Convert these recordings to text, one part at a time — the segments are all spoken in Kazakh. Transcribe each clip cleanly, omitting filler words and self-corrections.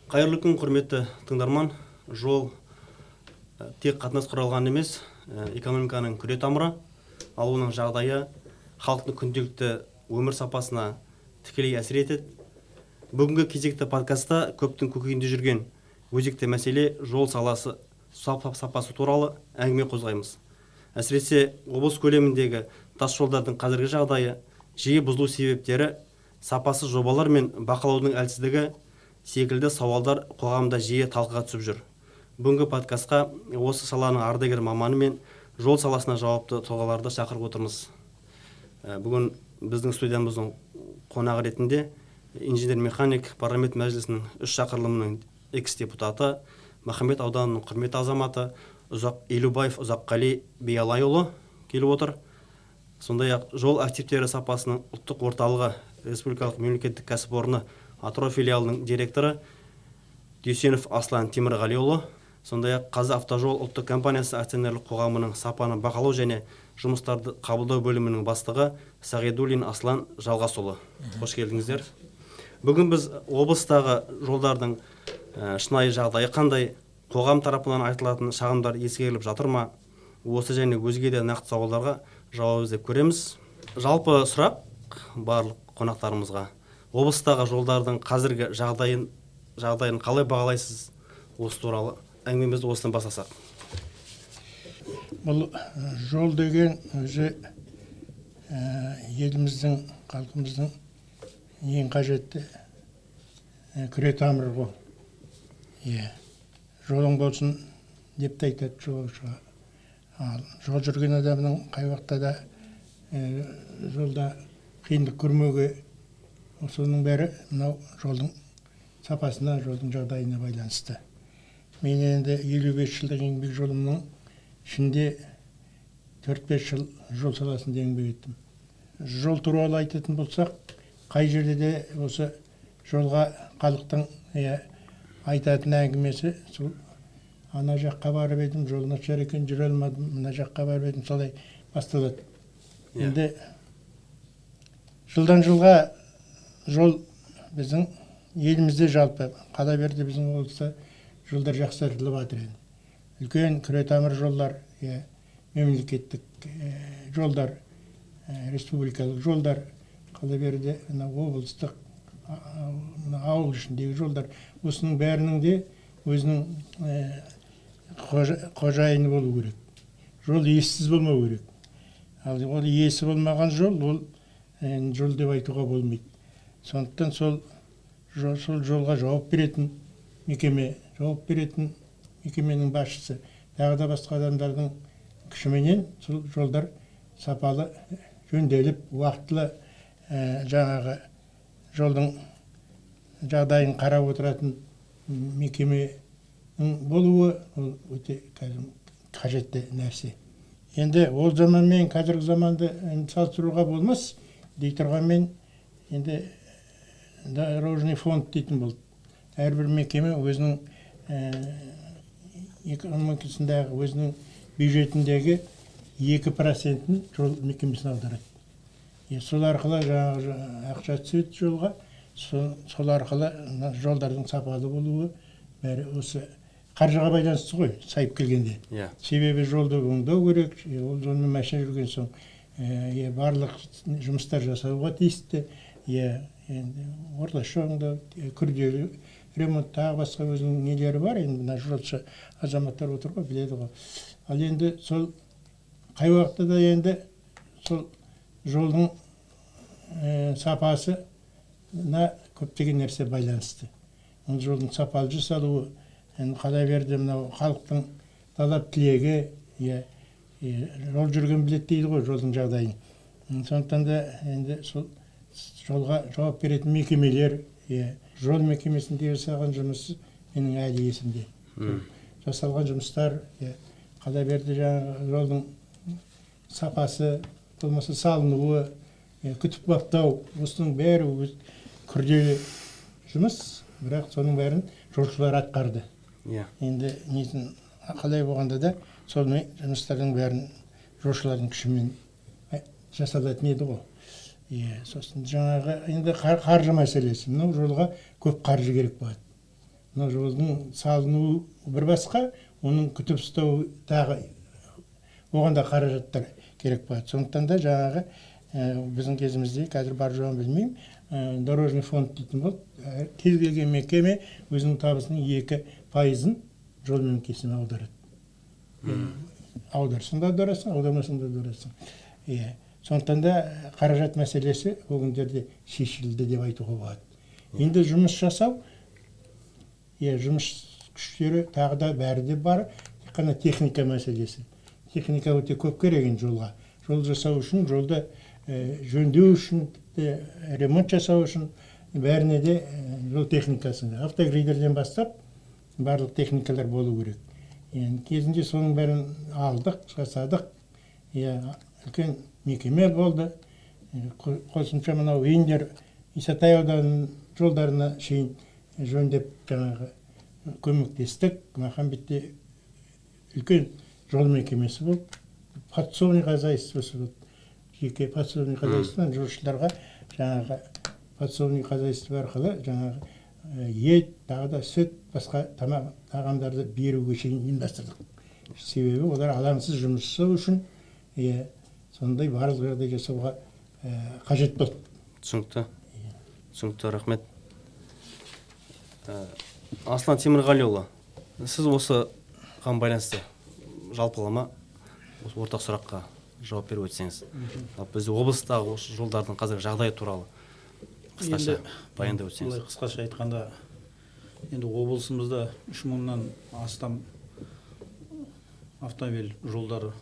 Қайырлы күн, құрметті тыңдарман. Жол тек қатынас құралған емес, экономиканың күре тамыры, ал оның жағдайы халықтың күнделікті өмір сапасына тікелей әсер етеді. Бүгінгі кезекті подкастта көптің көкейінде жүрген өзекті мәселе жол сапасы туралы әңгіме қозғаймыз. Әсіресе облыс көлеміндегі тас жолдардың қазіргі жағдайы, жиі бұзылу себептері, сапасыз жобалар мен бақылаудың әлсіздігі секілді сауалдар қоғамда жиі талқыға түсіп жүр. Бүгінгі подкастқа осы саланың ардагер маманы мен жол саласына жауапты тұлғаларды шақырып отырмыз. Бүгін біздің студиямыздың қонағы ретінде инженер-механик парламент мәжілісінің 3 шақырылымының экс-депутаты, Махамбет ауданының құрметті азаматы Елубаев Ұзаққали Биялайұлы келіп отыр. Сондай-ақ жол активтері сапасының ұлттық орталығы республикалық мемлекеттік кәсіпорны Атырау филиалының директоры Дүйсенов Аслан Темірғалиұлы, сондай-ақ Қазавтожол ұлттық компаниясы акционерлік қоғамының сапаны бақылау және жұмыстарды қабылдау бөлімінің бастығы Сағидуллин Аслан Жалғасұлы. Қош келдіңіздер. Бүгін біз облыстағы жолдардың шынайы жағдайы қандай, қоғам тарапынан айтылатын шағымдар ескеріліп жатыр ма, осы және өзге де нақты сауалдарға жауап іздеп көреміз. Жалпы сұрақ барлық қонақтарымызға: облыстағы жолдардың қазіргі жағдайын қалай бағалайсыз? Осы туралы әңгімемізді осыдан бастасақ. Бұл жол деген өзі еліміздің, халқымыздың ең қажетті күре тамыры ғой. Жолың болсын деп те айтады жолаушыға. Ал жол жүрген адамның қай уақытта да жолда қиындық көрмеуге, соның бәрі мынау жолдың сапасына, жолдың жағдайына байланысты. Мен енді 55 жылдық еңбек жолымның ішінде 4-5 жыл жол саласында еңбек еттім. Жол туралы айтатын болсақ, қай жерде де осы жолға халықтың айтатын әңгімесі, сол ана жаққа барып едім, жол нашар екен, жүре алмадым, мына жаққа барып едім, солай басталады. Енді жылдан жылға жол біздің елімізде жалпы, қала берді біздің облыста жолдар жақсартылып жатыр. Үлкен күре тамыр жолдар, мемлекеттік жолдар, республикалық жолдар, қала берді облыстық, ауыл ішіндегі жолдар, осының бәрінің де өзінің қожайыны болу керек. Жол иесіз болмау керек. Ал ол иесі болмаған жол, ол жол деп айтуға болмайды. Сондықтан сол жолға жауап беретін мекеме, мекеменің басшысы, тағы да басқа адамдардың күшіменен сол жолдар сапалы жөнделіп, уақытылы жаңағы жолдың жағдайын қарап отыратын мекеменің болуы ол өте қажетті нәрсе. Енді ол заман мен қазіргі заманды салыстыруға болмас дей тұрғанмен, енді дорожный фонд дейтін болды. Әрбір мекеме өзінің экономикасындағы, өзінің бюджетіндегі 2%-ін жол мекемесіне аударады. Сол арқылы жаңағы ақша түседі жолға, сол арқылы жолдардың сапалы болуы бәрі осы қаржыға байланысты ғой, сайып келгенде. Себебі жолды оңдау керек, ол жолмен машина жүрген соң барлық жұмыстар жасауға тиісті, орташа оңдау, күрделі ремонт, тағы басқа өзінің нелері бар. Енді мына жолшы азаматтар отыр ғой, біледі ғой. Ал енді сол қай уақытта да енді сол жолдың сапасына көптеген нәрсе байланысты. Ол жолдың сапалы жасалуы, қала берді мынау халықтың талап тілегі, жол жүрген білет дейді ғой жолдың жағдайын. Сондықтан да енді сол жолға жауап беретін мекемелер, жол мекемесінде жасалған жұмысы менің әлі есімде. Жасалған жұмыстар, қала берді жаңағы жолдың сапасы, болмаса салынуы, күтіп баптау, осының бәрі күрделі жұмыс, бірақ соның бәрін жолшылар атқарды. Енді нетін қалай болғанда да сол жұмыстардың бәрін жолшылардың күшімен жасалатын еді ғой. Сосын жаңағы енді қаржы мәселесі. Мынау жолға көп қаржы керек болады. мына жолдың салынуы бір басқа, оның күтіп ұстау тағы оған да қаражаттар керек болады. Сондықтан да жаңағы біздің кезімізде, қазір бар жоғын білмеймін, дорожный фонд дейтін болды. Кез келген мекеме өзінің табысының 2% жол мекемесіне аударады. Аударсың да аударасың, аудармасың да аударасың. Сондықтан да қаражат мәселесі ол күндерде шешілді деп айтуға болады. Енді жұмыс жасау, жұмыс күштері тағы да бәрі де бар, қана техника мәселесі. Техника өте көп керек жолға. Жол жасау үшін, жолды жөндеу үшін, ремонт жасау үшін бәріне де жол техникасында. Автогрейдерден бастап барлық техникалар болу керек. Кезінде соның бәрін алдық, жасадық. Үлкен мекеме болды. Қосымша мынау Индер, Исатай ауданының жолдарына шейін жөндеп жаңағы көмектестік. Маған бітте үлкен жол мекемесі болды. Подсобный хозяйствосы болды. Жеке подсобный хозяйстводан жолшыларға жаңағы подсобный хозяйство арқылы жаңағы ет, тағы да сүт, басқа тағамдарды беруге шейін ұйымдастырдық. Себебі олар алаңсыз жұмыс жасау үшін сондай барлық жағдай жасауға қажет болды. Түсінікті. Түсінікті, рахмет. Аслан Темірғалиұлы, сіз осыған байланысты жалпылама осы ортақ сұраққа жауап беріп өтсеңіз. Бізде облыстағы осы жолдардың қазіргі жағдайы туралы қысқаша баяндап өтсеңіз. Қысқаша айтқанда, енді облысымызда 3000-нан астам автомобиль жолдары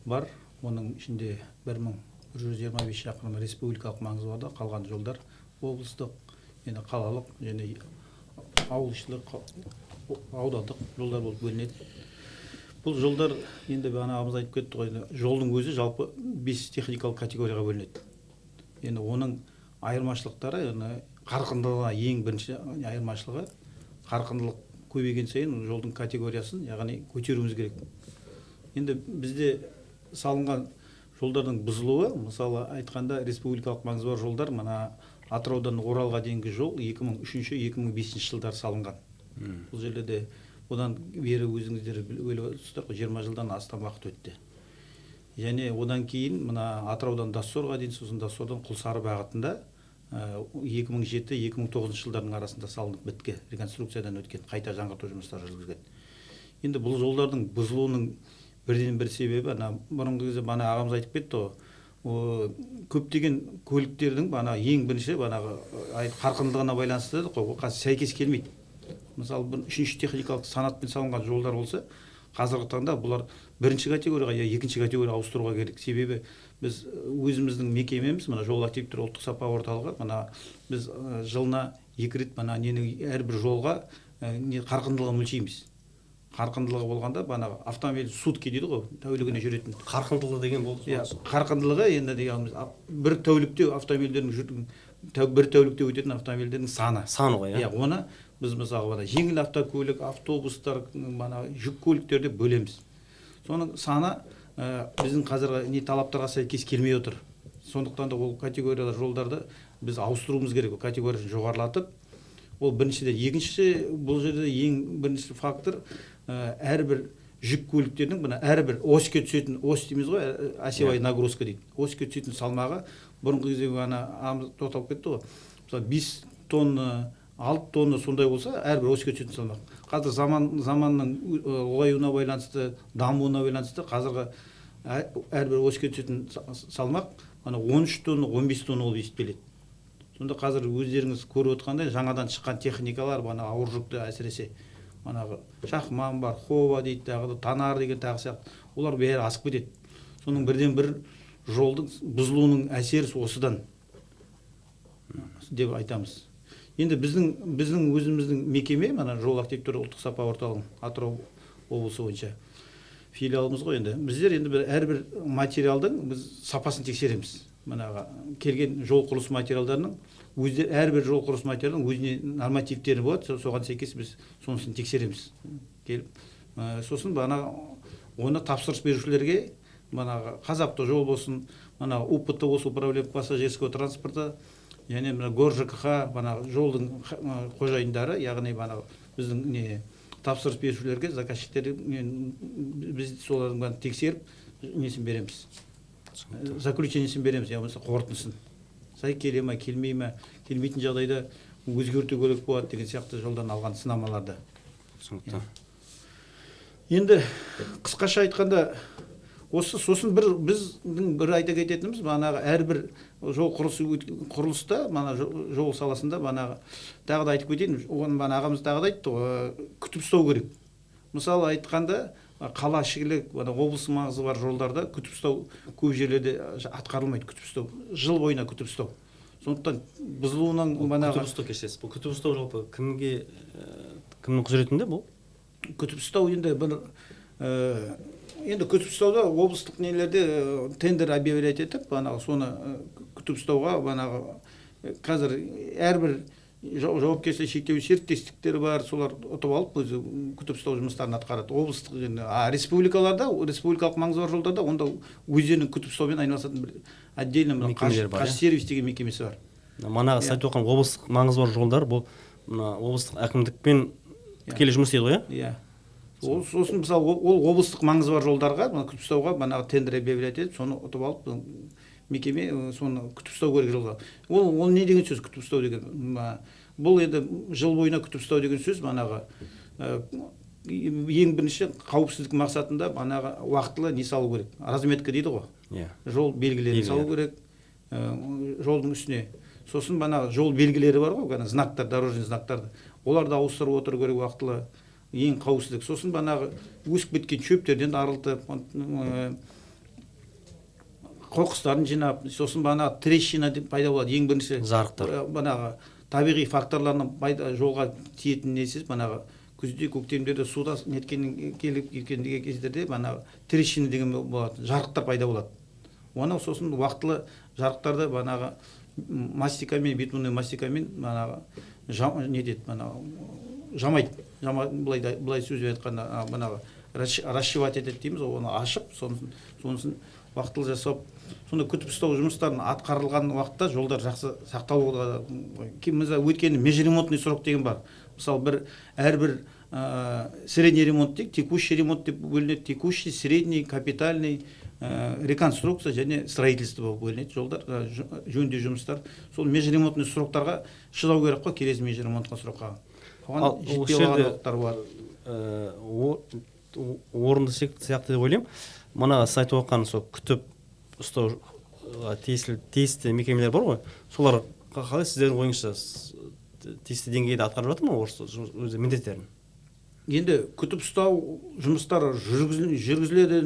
бар. Оның ішінде 1125 шақырым республикалық маңызы бар, қалған жолдар облыстық, енді қалалық және ауылішілік, аудандық жолдар болып бөлінеді. Бұл жолдар енді ағамыз айтып кетті ғой, жолдың өзі жалпы 5 техникалық категорияға бөлінеді. Енді оның айырмашылықтары, қарқындылығы ең бірінші айырмашылығы, қарқындылық көбейген сайын жолдың категориясын, яғни көтеруіміз керек. Енді бізде салынған жолдардың бұзылуы, мысалы айтқанда республикалық маңызы бар жолдар, мына Атыраудан Оралға дейінгі жол 2003-2005 жылдар салынған. Бұл жерде де одан бері өзіңіздер біліп отырсыздар, 20 жылдан астам уақыт өтті. Және одан кейін мына Атыраудан Доссорға дейін, сосын Доссордан Құлсары бағытында 2007-2009 жылдардың арасында салынып біткен, реконструкциядан өткен, қайта жаңғырту жұмыстары жүргізген. Енді бұл жолдардың бұзылуының бірден бір себебі, бұрынғы кезде ағамыз айтып кетті, көптеген көліктердің ең бірінші қарқындылығына байланысты сәйкес келмейді. Мысалы, үшінші техникалық санатпен салынған жолдар болса, қазіргі таңда бұлар бірінші категорияға, екінші категорияға ауыстыруға керек. Себебі біз өзіміздің мекемеміз, жол активтері ұлттық сапа орталығы, біз жылына 2 рет әрбір жолға қарқындылығын өлшейміз. Қарқындылығы болғанда, автомобиль сутки дейді ғой, тәулігіне жүретін. Қарқындылығы деген болды. Қарқындылығы енді дегеніміз бір тәулікте автомобильдердің бір тәулікте өтетін автомобильдердің саны. Саны ғой, оны біз мысалы жеңіл автокөлік, автобустар, жүк көліктерде бөлеміз. Соның саны біздің қазіргі талаптарға сәйкес келмей отыр. Сондықтан да ол категориялар жолдарды біз ауыстыруымыз керек, категориясын жоғарылатып. Ол біріншіде, екіншісі, бұл жерде ең бірінші фактор, әрбір жүк көліктердің әрбір оське түсетін, ось дейміз ғой, осевая нагрузка дейді. Оське түсетін салмағы бұрынғы кезде тоқталып кетті ғой. Мысалы 5 тонна, 6 тонна сондай болса, әрбір оське түсетін салмақ. Қазір заманның ұлғаюына байланысты, дамуына байланысты қазіргі әрбір оське түсетін салмақ 13 тонна, 15 тонна болып есептеледі. Сонда қазір өздеріңіз көріп отқандай жаңадан шыққан техникалар, ауыр жүкті әсіресе шахман бар, хова дейді, танар деген тағы сияқты, олар бәрі асып кетеді. Соның бірден бір жолдың бұзылуының әсері осыдан деп айтамыз. Енді біздің өзіміздің мекеме, жол активтері ұлттық сапа орталығы Атырау облысы бойынша филиалымыз ғой. Енді біздер әрбір материалдың біз сапасын тексереміз. Келген жол құрылыс материалдарының әрбір жол құрылыс материалының өзіне нормативтері болады, соған сәйкес біз сонысын тексереміз. Сосын оны тапсырыс берушілерге Қазавтожол болсын, УПТ болсын, управление пассажирского транспорта, және мына ЖКХ бағанағы жолдың қожайындары, яғни бағанағы біздің не тапсырыс берушілерге, заказчиктерге біз солардың бәрін тексеріп несін береміз, заключениесін береміз, я болмаса қорытындысын. Сай келе ме, келмей ме, келмейтін жағдайда өзгерту керек болады деген сияқты жолдан алған сынамаларды. Түсінікті. Енді қысқаша айтқанда осы сосын біздің бір айта кететініміз бағанағы әрбір жол құрылыста, жол саласында бағанағы тағы да айтып кетейін, оны ағамыз тағы да айтты, күтіп ұстау керек. Мысалы айтқанда қала ішілік, облыс маңызы бар жолдарда күтіп ұстау көп жерлерде атқарылмайды, күтіп ұстау, жыл бойына күтіп ұстау. Сондықтан бұзылуынан күтіп ұстау кешесіз. Бұл күтіп ұстау жалпы кімнің құзыретінде бұл? Күтіп ұстау енді күтіп ұстауда облыстық нелерде тендер объявлять етіп, соны күтіп ұстауға қазір әрбір жауапкершілігі шектеулі серіктестіктер бар, солар ұтып алып өзі күтіп ұстау жұмыстарын атқарады. Облыстық, республикаларда, республикалық маңызы бар жолдарда онда өздерінің күтіп ұстаумен айналысатын бір отдельно қаржы сервис деген мекемесі бар. Манағы айтып отырған облыстық маңызы бар жолдар, бұл облыстық әкімдікпен тікелей жұмыс істейді ғой, иә? Сосын мысалы ол облыстық маңызы бар жолдарға күтіп ұстауға тендер объявлять етіп, соны ұтып алып мекеме соны күтіп ұстау керек жылға. Ол не деген сөз күтіп ұстау деген? Бұл енді жыл бойына күтіп ұстау деген сөз ең бірінші қауіпсіздік мақсатында уақытылы не салу керек? Разметка дейді ғой. Жол белгілерін салу керек жолдың үстіне. Сосын жол белгілері бар ғой, знактар, дорожный знактарды. Оларды ауыстырып отыру керек уақытылы. Ең қауіпсіздік. Сосын өсіп кеткен шөптерден арылтып, қоқыстарын жинап, сосын трещина пайда болады. Ең бірінші жарықтар. Табиғи факторларының жолға тиетін несіз, күзде, көктемдерде суда келіп кеткендегі кездерде трещина деген болады, жарықтар пайда болады. Оны сосын уақытылы жарықтарды мастикамен, битумный мастикамен жамайды. Бұлай сөз айтқанда расшивать етеді дейміз, оны ашып, сонысын уақытылы жасап, сонда күтіп ұстау жұмыстарын атқарылған уақытта жолдар жақсы сақталуға. Өйткені межремонтный срок деген бар. Мысалы әрбір средний ремонт дейік, текущий ремонт деп бөлінеді, текущий, средний, капитальный, реконструкция және строительство бөлінеді жолдар, жөндеу жұмыстар. Сол межремонтный сроктарға шыдау керек қой, келесі межремонтқа срокқа. Оған жетпей қалған уақыттар бар. Орынды сияқты деп ойлаймын. Сіз айтып отырған күтіп ұстау тиісті мекемелер бар ғой, солар қалай сіздердің ойыңызша тиісті деңгейде атқарып жатыр ма өз міндеттерін? Енді күтіп ұстау жұмыстары жүргізіледі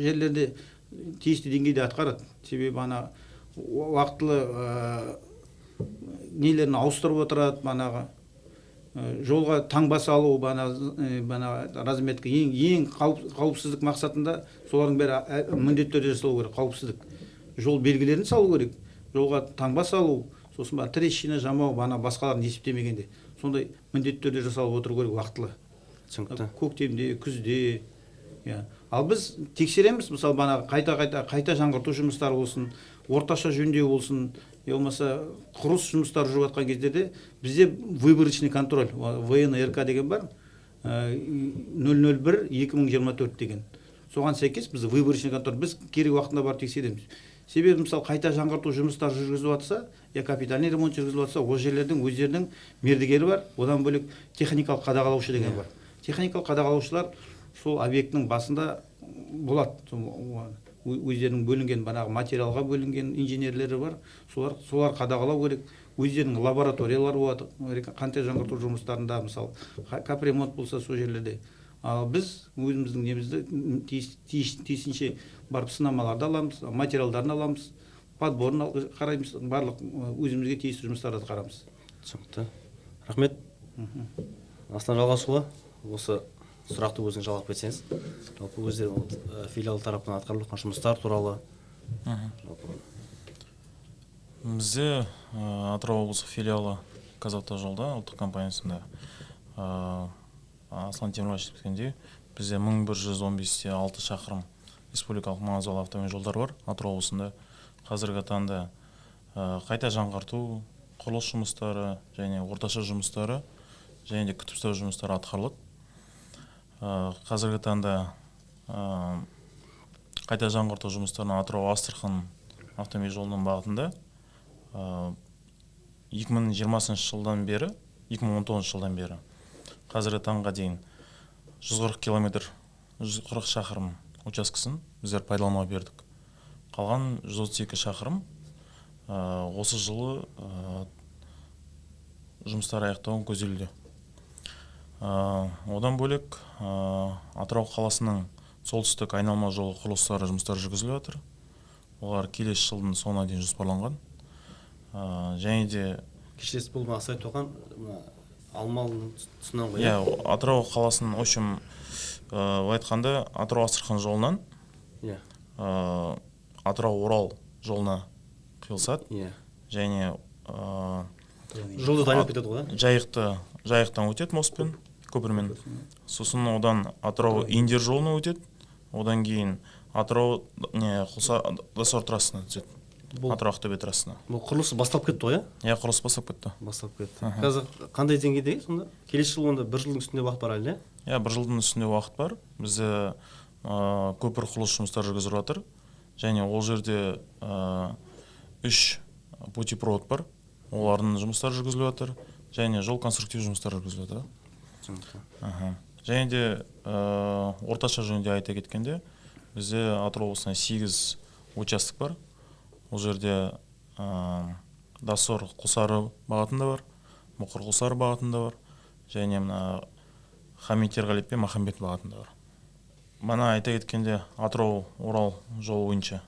жерлерде тиісті деңгейде атқарады. Себебі уақытылы нелерін ауыстырып отырады, жолға таңба салу, разметка ең қауіпсіздік мақсатында солардың бәрі міндеттерді жасалу керек. Қауіпсіздік жол белгілерін салу керек, жолға таңба салу, сосын трещина жамау, басқаларын есептемегенде сондай міндеттерді жасалып отыру керек уақытылы. Көктемде, күзде. Ал біз тексереміз, мысалы қайта жаңғырту жұмыстары болсын, орташа жөндеу болсын, болмаса құрылыс жұмыстары жүріп жатқан кездерде бізде выборочный контроль, ВНРК деген бар, 001-2024 деген. Соған сәйкес біз выборочный контроль, біз керек уақытында барып тексереміз. Себебі мысалы қайта жаңғырту жұмыстары жүргізіліп жатса, капитальный ремонт жүргізіліп жатса, ол жерлердің өздерінің мердігері бар, одан бөлек техникалық қадағалаушы деген бар. Техникалық қадағалаушылар сол объектінің басында болады. Өздерінің бөлінген материалға бөлінген инженерлері бар, солар қадағалау керек. Өздерінің лабораториялары болады, қайта жаңғырту жұмыстарында, мысалы капремонт болса сол жерлерде. Ал біз өзіміздің немізді тиісінше барып сынамаларды аламыз, материалдарын аламыз, подборын қараймыз, барлық өзімізге тиісті жұмыстарды атқарамыз. Түсінікті. Рахмет. Астан жалғасуға осы сұрақты өзіңіз жалғап кетсеңіз, жалпы өздері филиал тарапынан атқарылып жатқан жұмыстар туралы. Бізде Атырау облыстық филиалы Қазавтожолда ұлттық компаниясында Аслан Темірбаев жеткендей, бізде 1115-те 6 шақырым республикалық маңызы бар автомобиль жолдар бар Атырау облысында. Қазіргі таңда қайта жаңғырту, құрылыс жұмыстары және орташа жұмыстары және де күтіп ұстау жұмыстары атқарылады. Қазіргі таңда қайта жаңғырту жұмыстарына Атырау-Астрахан автомобиль жолының бағытында 2020 жылдан бері, 2019 жылдан бері қазіргі таңға дейін 140 километр, 140 шақырым учаскесін біздер пайдалануға бердік. Қалған 132 шақырым осы жылы жұмыстар аяқтауын көзделуде. Одан бөлек Атырау қаласының солтүстік айналма жолы құрылыстары жұмыстары жүргізіліп жатыр. Олар келесі жылдың соңына дейін жоспарланған. Және де кешіресіз, бұл Ақсай Тоған Алмалының тұсынан ғой. Атырау қаласының, в общем, айтқанда Атырау-Астрахан жолынан Атырау-Орал жолына қиылысады. Және жолды дайындап кетеді ғой. Жайықтан өтеді мостпен, көпірмен. Сосын одан Атырау-Индер жолына өтеді. Одан кейін Атырау-Досор трассасына түседі. Атырау-Ақтөбе трассасына. Бұл құрылыс басталып кетті ғой, иә? Құрылыс басталып кетті. Қазір қандай деңгейде сонда? Келесі жыл онда 1 жылдың үстінде уақыт бар әлде? Иә, 1 жылдың үстінде уақыт бар. Бізде көпір құрылыс жұмыстары жүргізіліп жатыр. Және ол жерде 3 путепровод бар. Олардың жұмыстары жүргізіліп жатыр. Және жол конструктив жұмыстары жүргізіліп жатыр. Және де орташа жөнінде айта кеткенде, бізде Атырау облысында 8 участок бар. Ол жерде Досор Құлсары бағытында бар, Мұқыр Құлсары бағытында бар, және Хамит Ерғалиев пен Махамбет бағытында бар. Мана айта кеткенде Атырау-Орал жолы бойынша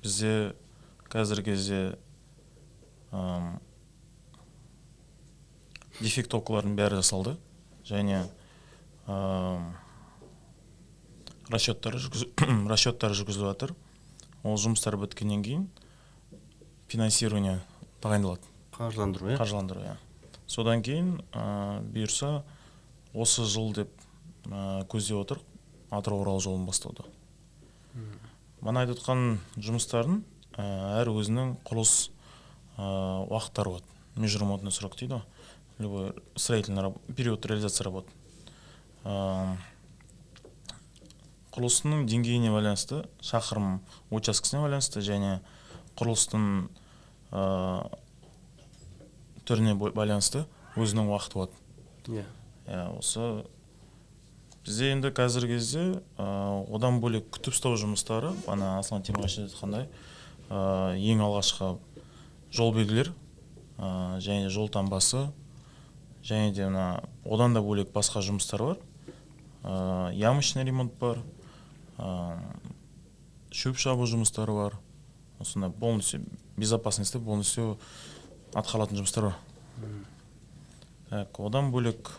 бізде қазіргі кезде дефектовкалардың бәрі жасалды, және расчеттары жүргізіліп жатыр. Ол жұмыстар біткеннен кейін финансирование тағайындалады. Қаржыландыру, иә. Содан кейін бұйырса осы жыл деп көздеп отыр Атырау-Орал жолын бастауды. Мана айтып отқан жұмыстардың әр өзінің құрылыс уақыттары болады. Межремонтный срок дейді. Любой строительный период реализации работ. Құрылысының деңгейіне байланысты, шақырым учаскесіне байланысты, және құрылыстың түріне байланысты өзінің уақыты болады. Осы бізде енді қазіргі кезде одан бөлек күтіп ұстау жұмыстары, ана Аслан Темірғалиев айтқандай, ең алғашқы жол белгілер, және жол таңбасы, және де одан да бөлек басқа жұмыстар бар. Ямочный ремонт бар, шөп шабу жұмыстары бар. Осында полностью безопасности полностью атқарылатын жұмыстар бар. Одан бөлек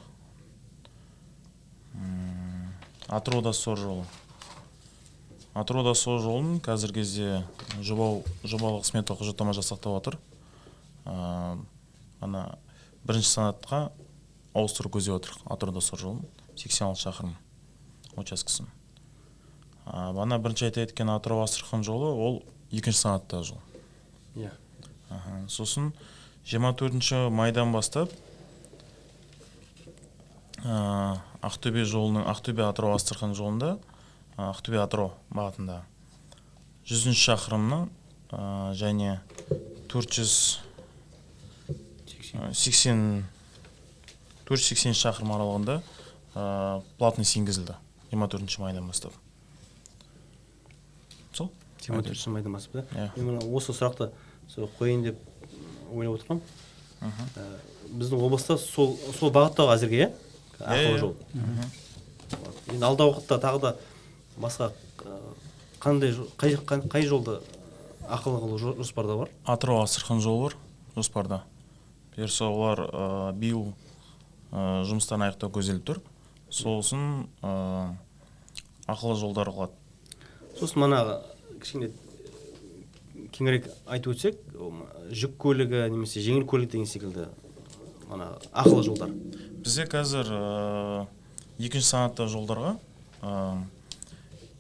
Атырау-Досор жолы. Атырау-Досор жолын қазіргі кезде жобалық смета құжаттама жасақтап отыр. Ана бірінші санатқа ауыстыру көздеп отыр Атырау-Досор жолын 86 шақырым учаскесін. Бана бірінші айта кеткен Атырау-Астрахан жолы, ол екінші санатта жол. Сосын 24 майдан бастап Ақтөбе жолының, Ақтөбе-Атырау-Астрахан жолында, Ақтөбе-Атырау бағытында 100 шақырымның және 480 шақырым аралығында платность енгізілді 24 майдан бастап. Сол? 24 майдан бастап, да? Мен осы сұрақты қойын деп ойлап отырмын. Біздің облыста сол бағыттағы әзірге, ақылы жол. Енді алдағы уақытта тағы да басқа қай жолды ақылы қылу жоспарда бар? Атырау-Астрахан жолы бар жоспарда. Бұйырса олар биыл жұмыстарын аяқтау көзделіп тұр. Сосын ақылы жолдар қылады. Сосын мана кішкене кеңірек айтып өтсек, жүк көлігі немесе жеңіл көлік деген секілді ақылы жолдар. Бізде қазір екінші санатта жолдарға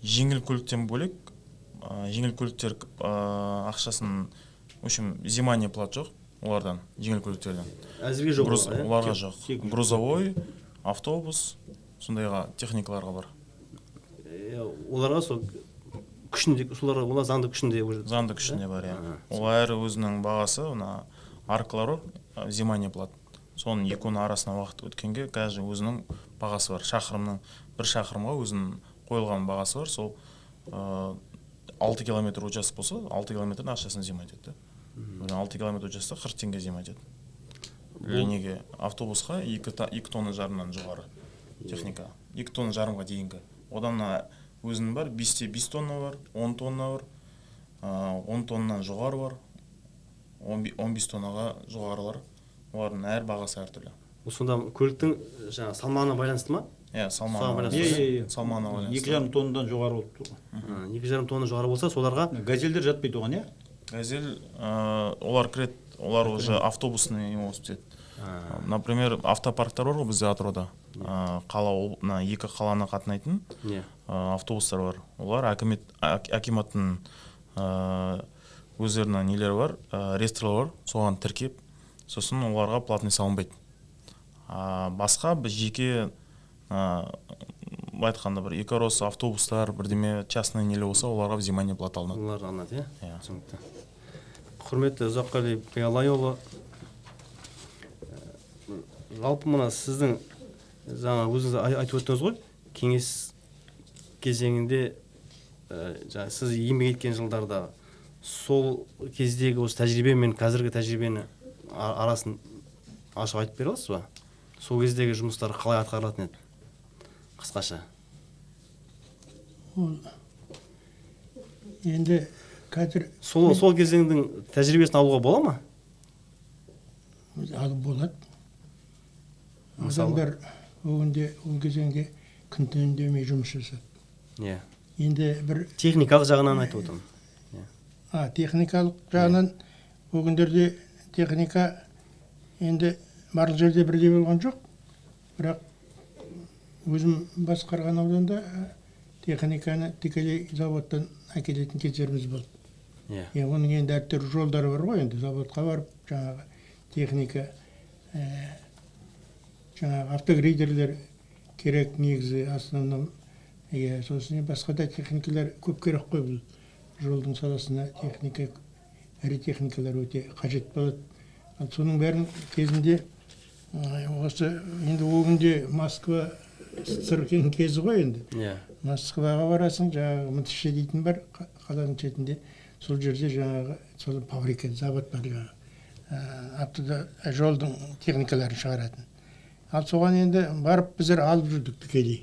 жеңіл көліктен бөлек, жеңіл көліктер ақшасын, в общем, взимание плат жоқ. олардан, жеңіл көліктерден. Әзірге жоқ олар, Оларға жоқ. Грузовой, автобус, сондайға техникаларға бар. Оларға сол күшінде, олар заңды күшінде уже. Заңды күшінде бар, Ол әрі өзінің бағасы, аркалар бар, взимание плат. Соның екінің арасына уақыт өткенге қазір өзінің бағасы бар. Бір шақырымға өзінің қойылған бағасы бар. Сол 6 километр участок болса, 6 километрдің ақшасын взимать етті. 6 километр участок 40 теңге взимать етті. Линеге автобусқа 2,5 тонна жоғары техника. 2,5 тонна дейінгі. Одан өзінің бар, 5 тонна бар, 10 тонна бар, 10 тоннан жоғары бар, 15 тоннаға жоғарылар. Олардың әр бағасы әртүрлі. Сонда көліктің салмағына байланысты ма? Салмағына байланысты. 2,5 тоннадан жоғары болып тұр. 2,5 тонна жоғары болса, соларға Газельдер жатпайды оған, Газель, олар кірет, олар уже автобусный болып түседі. Например, автопарктар бар ғой бізде Атырауда. Екі қаланы қатынайтын автобустар бар. Олар акиматтың өздерінің нелері бар, реестрлері бар, соған тіркеп, сосын оларға платный салынбайды. Басқа біз жеке айтқанда бір Икарос автобустар, бірдеме частный нелі болса, оларға взимание плата алынады. Олар алынады, түсінікті. Құрметті Ұзаққали Биялайұлы, жалпы мына сіздің жаңа өзіңіз айтып өттіңіз ғой, кеңес кезеңінде сіз еңбек еткен жылдарда сол кездегі осы тәжірибе мен қазіргі тәжірибені арасын ашып айтып бере аласыз ба? Сол кездегі жұмыстар қалай атқарылатын еді? Қысқаша. Енді қазір сол кезеңдің тәжірибесін алуға бола ма? Алып болады. Адамдар өгінде ол кезеңге күн түн демей жұмыс жасады. Енді бір техникалық жағынан айтып отырмын. Техникалық жағынан өгіндерде техника енді барлық жерде бірдей болған жоқ. Бірақ өзім басқарған ауданда техниканы тікелей заводтан әкелетін кездеріміз болды. Оның енді әртүрлі жолдары бар ғой, енді заводқа барып, жаңағы техника, жаңағы автогрейдерлер керек негізі основном. Сосын басқа да техникалар көп керек қой, бұл жолдың саласына техника, әрі техникалар өте қажет болады. Соның бәрін кезінде осы енді өгінде Москва сыркен кезі ғой енді. Москваға барасың, жаңағы Мытыше дейтін бар, қаланың шетінде. Сол жерде жаңағы сол фабрика, завод бар жаңағы. Жолдың техникаларын шығаратын. Ал соған енді барып біздер алып жүрдік тікелей.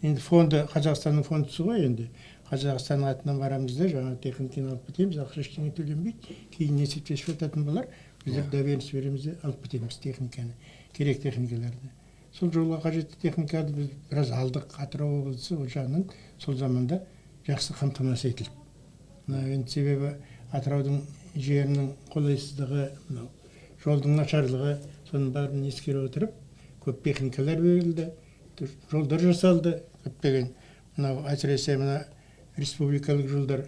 Енді фонды, Қазақстанның фондысы ғой енді. Қазақстанның атынан барамыз да, жаңағы техниканы алып кетеміз, ақша ештеңе төленбейді. Кейін есептесіп жататын болар. Біздер доверенность береміз де алып кетеміз техниканы, керек техникаларды. Сол жолға қажетті техниканы біз біраз алдық. Атырау облысы ол жағынан сол заманда жақсы қамтамасыз етілді. Енді себебі Атыраудың жерінің қолайсыздығы, жолдың нашарлығы, соның бәрін ескере отырып, көп техникалар берілді, жолдар жасалды, көптеген. Әсіресе республикалық жолдар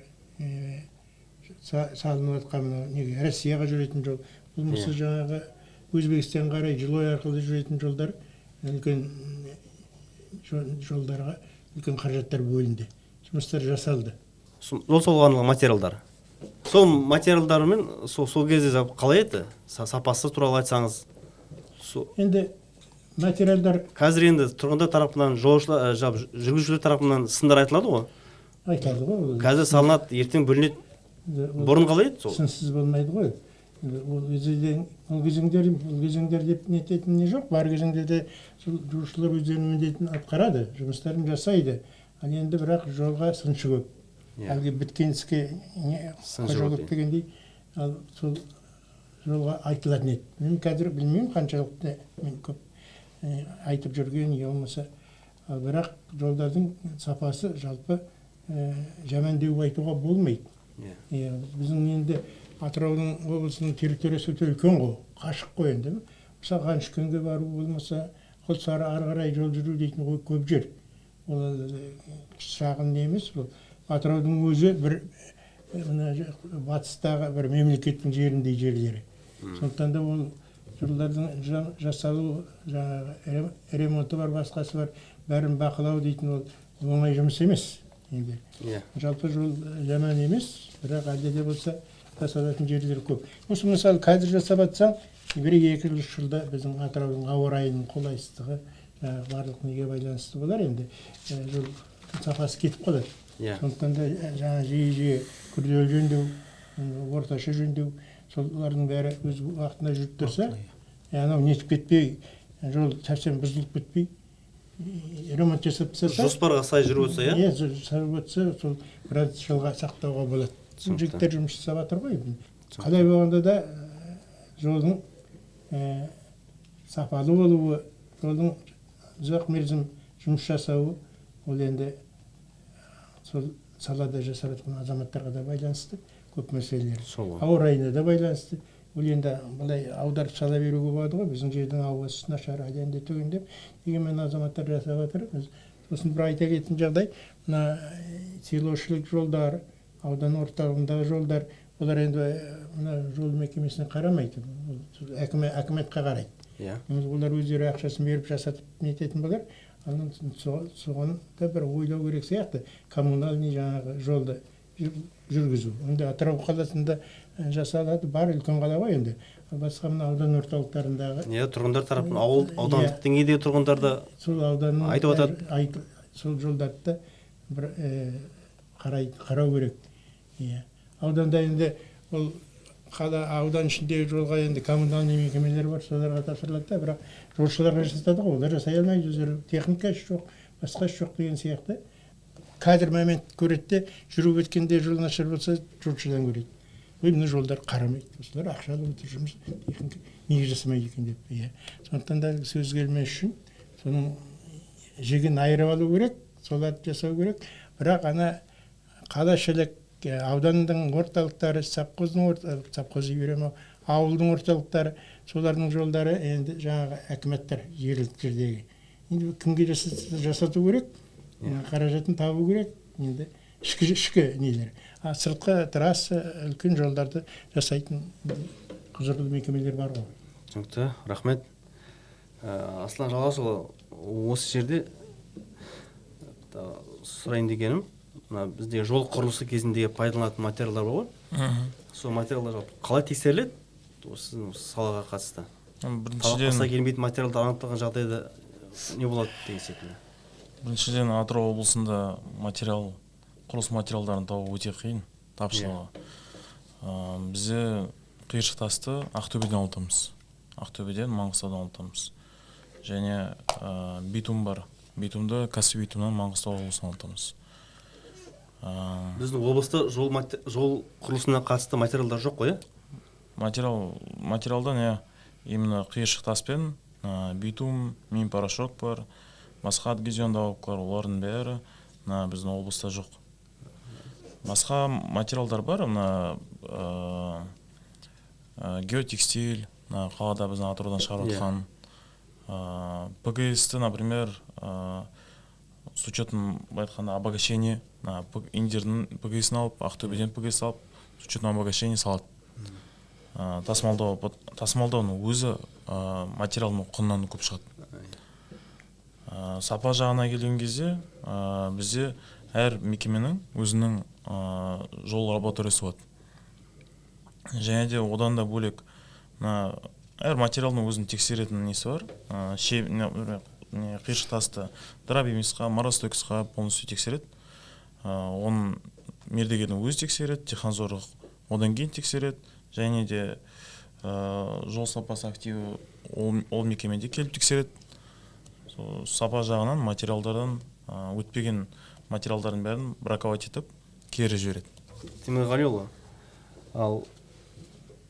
салынып жатқан Россияға жүретін жол. Бұл мысалы жаңағы Өзбекстан қарай Жылой арқылы жүретін жолдар, үлкен жолдарға үлкен қаражаттар бөлінді. Жұмыстар жасалды. Жол салған материалдар. Сол материалдармен сол кезде қалай еді? Сапасы туралы айтсаңыз. Енді материалдар қазір енді тұрғындар тарапынан, жүргізушілер тарапынан сындар айтылады ғой? Айтылады ғой. Қазір салынады, ертең бөлінеді. Бұрын қалай еді сол? Сынсыз болмайды ғой. Ол кезеңдер деп нететін не жоқ. Бар кезеңдерде жүргізушілер өздерінің міндетін атқарады, жұмыстарын жасайды. Ал енді бірақ жолға сыншы көп. Әлгі біткен іске қожалық дегендей, сол жолға айтылатын еді. Мен қазір білмеймін қаншалықты, мен көп айтып жүрген, болмаса. Бірақ жолдардың сапасы жалпы жаман деп айтуға болмайды. Біздің енді Атыраудың облысының территориясы өте үлкен ғой, қашық қой енді. Мысалы Қанышкенге бару болмаса, Құлсары ары қарай жол жүру дейтін ғой көп жер. Ол шағын не емес бұл. Атыраудың өзі бір батыстағы бір мемлекеттің жеріндей жерлері. Сондықтан да ол жолдардың жасалу жаңағы ремонты бар, басқасы бар, бәрін бақылау дейтін ол оңай жұмыс емес. Енді Иә. жалпы жол жаман емес, бірақ әлде де болса жасалатын жерлер көп. Осы мысалы қазір жасап жатсаң, 1-2 жылда біздің Атыраудың ауа райының қолайсыздығы барлық неге байланысты болар, енді жол сапасы кетіп қалады. Иә. Сондықтан да жаңа жиі күрделі жөндеу, орташа жөндеу, солардың бәрі өз уақытында жүріп тұрса, анау нетіп кетпей, жол совсем бұзылып кетпей, ремонт жасап тастаса, Жоспарға сай жүріп отырса, иә? жүріп отырса, сол біраз жылға сақтауға болады. Жігіттер жұмыс жасап жатыр ғой. Қалай болғанда да жолдың сапалы болуы, жолдың ұзақ мерзім жұмыс жасауы, ол енді сол салада жасап жатқан азаматтарға да байланысты көп мәселелер. Ауа райына да байланысты. Ол енді былай аударып сала беруге болады ғой, біздің жердің ауасы нашар, әлемде төгіндеп, дегенмен азаматтар жасап жатыр. Сосын бір айта кететін жағдай, мына селошылық жолдар, аудан орталығындағы жолдар, олар енді мына жол мекемесіне қарамайды, әкіметке қарайды. Олар өздері ақшасын беріп жасатып нететін болар. Соған да бір ойлау керек сияқты, коммунальный жаңағы жолды жүргізу. Енді Атырау қаласында жасалады, бар үлкен қала ғой енді. Басқа мына аудан орталықтарындағы. Тұрғындар тарапынан аудандық деңгейдегі тұрғындар да айтып жатады. Сол жолдарды бір қарау керек. Ауданда енді ол қала аудан ішіндегі жолға енді коммунальный мекемелер бар, соларға тапсырылады да, бірақ жолшыларға жасатады ғой, олар жасай алмайды, өздері техника жоқ, басқа жоқ деген сияқты. Қазір момент көреді де, жүріп өткенде жол нашар болса, жолшыдан көреді. Мына жолдар қарамайды, осылар ақшалы өтір жұмыс, техника неге жасамайды екен деп. Сондықтан да сөз келмес үшін соның жігін айырып алу керек, соларды жасау керек. Бірақ ана қалашылық, аудандың орталықтары, совхоздың үйрем ауылдың орталықтары, солардың жолдары енді жаңағы әкіметтер жергілікті жердегі. Енді кімге жасату керек, қаражатын табу керек, енді ішкі нелер. Сыртқы трасса, үлкен жолдарды жасайтын құзырлы мекемелер бар ғой. Түсінікті, рахмет. Аслан Жалғасұлы, осы жерде сұрайын дегенім, бізде жол құрылысы кезінде пайдаланатын материалдар бар ғой. Сол материалдар қалай тексеріледі? Сіздің салаға қатысты. Талапқа келмейтін материалдар анықталған жағдайда не болады деген секілді? Біріншіден, Атырау облысында құрылыс материалдарын табу өте қиын, тапшылығы. Бізде қиыршық тасты Ақтөбеден алтамыз. Ақтөбеден, Маңғыстаудан алтамыз. Және битум бар. Битумды кәсіп битумнан Маңғыстау облысынан алтамыз. Біздің облыста жол құрылысына қатысты материалдар жоқ қой, материалдан именно қиыршық таспен битум, мин порошок бар, басқа адгезиондауықтар, олардың бәрі біздің облыста жоқ. Басқа материалдар бар, геотекстиль, қалада біздің Атыраудан шығарып жатқан. ПГС-ті, например, с учетом обогащения, Индердің ПГС-ін алып, Ақтөбеден ПГС алып, с учетом обогащения салады. Тасымалдауының өзі материалының құнынан көп шығады. Сапа жағына келген кезде бізде әр мекеменің өзінің жол лабораториясы болады. Және де одан да бөлек әр материалның өзін тексеретін несі бар. Қиыршық тасты дробимисқа, морозостойкостьқа полностью тексереді. Оның мердігердің өзі тексереді, технадзорлық одан кейін тексереді. Және де жол сапасы активі ол мекеменде келіп тексереді. Сапа жағынан материалдардан өтпеген материалдардың бәрін браковать етіп, кері жібереді. Темірғалиұлы, ал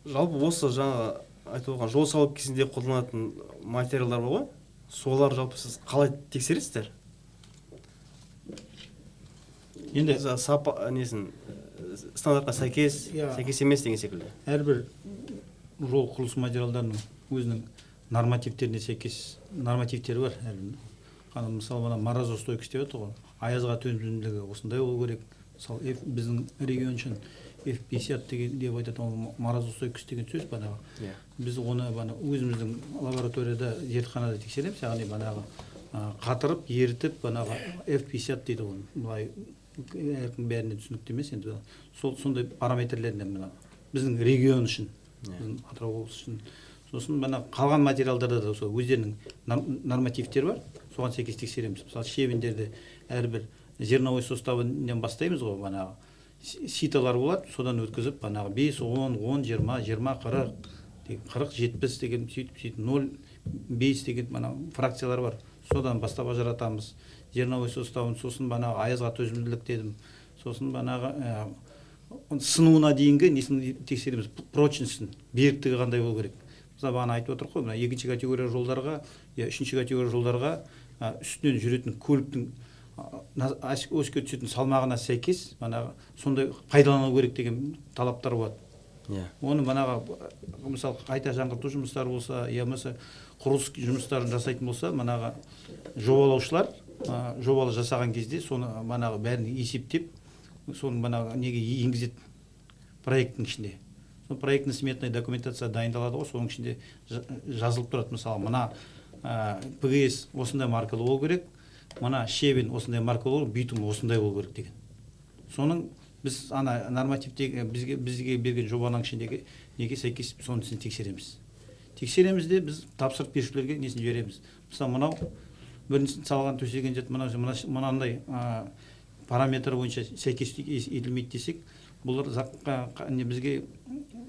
жалпы осы жаңа айтып отырған жол салу кезінде қолданатын материалдар бар ғой, солар жалпы сіз қалай тексересіздер? Енді сапа несін стандартқа сәйкес емес деген секілді. Әрбір жол құрылыс материалдарының өзінің нормативтеріне сәйкес нормативтері бар. Мысалы, морозостойкость деп отыр ғой. Аязға төзімділігі осындай болу керек, мысалы біздің регион үшін F50 деген деп айтады, ол морозостойкость деген сөз банағы. Біз оны өзіміздің лабораторияда, зертханада тексереміз, яғни банағы қатырып, ерітіп, банағы F50 дейді оны. Былай әркім бәріне түсінікті емес, енді сондай параметрлерінде біздің регион үшін, біздің Атырау облысы үшін. Сосын қалған материалдарда да өздерінің нормативтері бар, соған сәйкес тексереміз. Мысалы, шебендерді әрбір зерновой составынан бастаймыз ғой, банағы ситалар болады, содан өткізіп, банағы 5, 10, 10, 20, 20, 40, 40, 70 деген сөйтіп 0, 5 деген фракциялар бар. Содан бастап ажыратамыз зерновой составын, сосын банағы аязға төзімділік дедім, сосын банағы сынуына дейінгі несін тексереміз, прочностьін, беріктігі қандай болу керек. Мысалы, бағана айтып отыр ғой, екінші категория жолдарға, үшінші категория жолдарға үстінен жүретін көліктің оське түсетін салмағына сәйкес сондай пайдалану керек деген талаптар болады. Оны мысалы қайта жаңғырту жұмыстары болса, болмаса құрылыс жұмыстарын жасайтын болса, жобалаушылар жобалы жасаған кезде соны бәрін есептеп, соны неге енгізеді проекттің ішінде. Проектный сметная документация дайындалады ғой, соның ішінде жазылып тұрады. Мысалы, ПГС осындай маркалы болу керек, щебень осындай маркалы болу, битум осындай болу керек деген. Соның біз нормативтегі бізге берген жобаның ішіндегі неге сәйкес сонысын тексереміз. Тексереміз де біз тапсырып берушілерге несін жібереміз. Мысалы, біріншісін салған төсеген жет мынандай параметр бойынша сәйкес етілмейді десек, бұлар бізге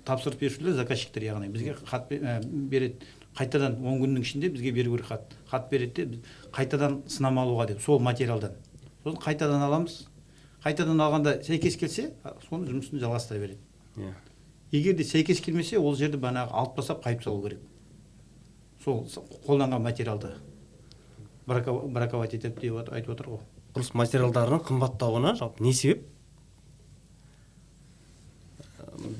тапсырып берушілер, заказчиктер, яғни бізге хат береді, қайтадан 10 күннің ішінде бізге беру керек хат береді де, қайтадан сынама алуға деп, сол материалдан. Сосын қайтадан аламыз, қайтадан алғанда сәйкес келсе, соны жұмысын жалғастыра береді. Егер де сәйкес келмесе, ол жерді алып тастап қайып салу керек. Сол қолданған материалды браковать етіп деп айтып отыр ғой. Құрылыс материалдарының қымбаттауына жалпы не себеп?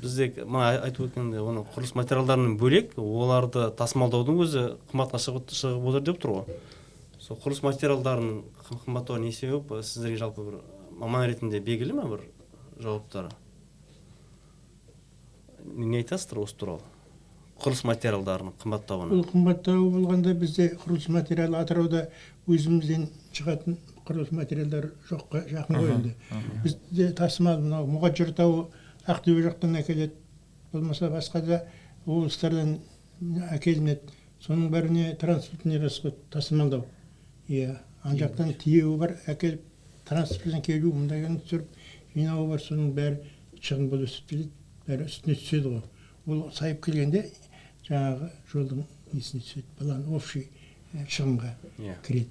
Бізде айтып өткенде, оны құрылыс материалдарынан бөлек, оларды тасымалдаудың өзі қымбатқа шығып отыр деп тұр ғой. Сол құрылыс материалдарының қымбаттауына не себеп? Сіздерге жалпы бір маман ретінде белгілі ме бір жауаптары? Не айтасыздар осы туралы? Құрылыс материалдарының қымбаттауына. Бұл қымбаттауы болғанда бізде құрылыс материалы Атырауда өзімізден шығатын құрылыс материалдар жоққа жақын ғой енді. Бізде тасымал Мұғажыр тауы Ақтөбе жақтан әкеледі, болмаса басқа да облыстардан әкелінеді. Соның бәріне транспортный расход, тасымалдау. Ан жақтан тиеуі бар, әкеліп транспортпен келу, мұндайын түсіріп жинауы бар, соның бәрі шығын болып өсіп келеді, бәрі үстіне түседі ғой. Ол сайып келгенде жаңағы жолдың несіне түседі, балан общий шығынға кіреді.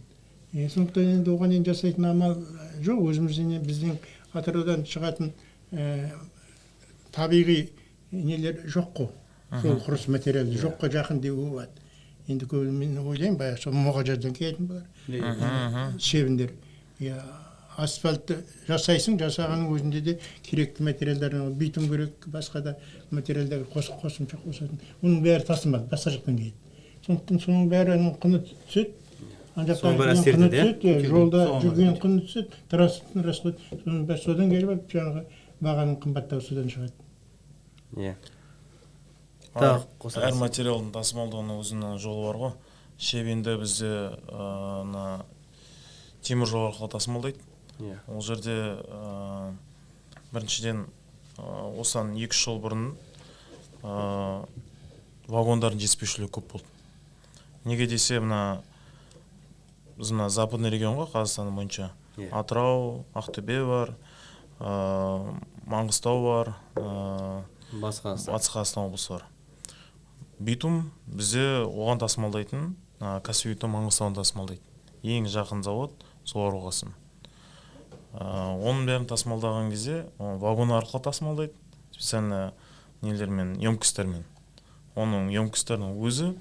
Сондықтан енді оған енді жасайтын амал жоқ, өзімізден біздің Атыраудан шығатын табиғи нелер жоқ қой. Сол құрылыс материалы жоққа жақын деуге болады. Енді көбі мен ойлаймын, баяғы сол Мұғажардан келетін болар. Шебіндер. Асфальтты жасайсың, жасағанның өзінде де керекті материалдарын, битум керек, басқа да материалдар қосымша қосатын. Оның бәрі тасымал, басқа жақтан келеді. Сондықтан соның бәрінің құны түседі. Соның бәрі әсер етеді, жолда жүрген құны түседі, транспорттың расход. Содан келіп, жаңағы бағаның қымбаттауы содан шығады. Әр материалдың тасымалдауының өзінің жолы бар ғой. Шебенді бізде темір жол арқылы тасымалдайды. Ол жерде біріншіден осыдан 2 жыл бұрын вагондардың жетіспеушілігі көп болды. Неге десе, біз западный регион ғой, Қазақстан бойынша. Атырау, Ақтөбе бар, Маңғыстау бар, Батыс Қазақстан облысы бар. Битум бізде оған тасымалдайтын, кәсіби битум Маңғыстаудан тасымалдайды. Ең жақын завод солар оғасын. Оның бәрін тасымалдаған кезде вагон арқылы тасымалдайды, специально нелермен, емкістермен. Оның емкістерінің өзі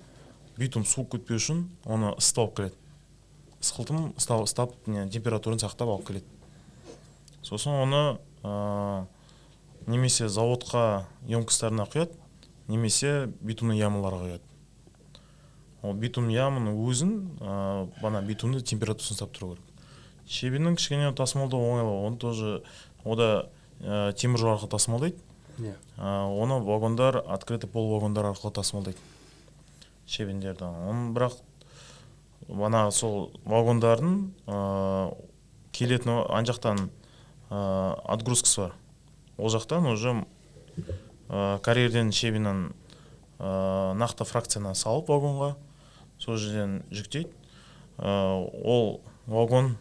битум суық көтпеу үшін оны ысытып алып келеді. Ысқылтым ыстап температурын сақтап алып келеді. Сосын оны немесе заводқа емкістеріне құяды, немесе битумның ямаларға құяды. Ол битум ямының өзін битумды температурасын ұстап тұру керек. Шебенің кішкене тасымалдау оңайлау, оны тоже ода темір жол арқылы тасымалдайды. иә Оны вагондар, открытый пол вагондар арқылы тасымалдайды шебендерді. Оның бірақ бана сол вагондардың келетін ан жақтан отгрузкасы бар. Ол жақтан уже карьерден шебенін нақты фракцияна салып вагонға, сол жерден жүктейді. Ол вагон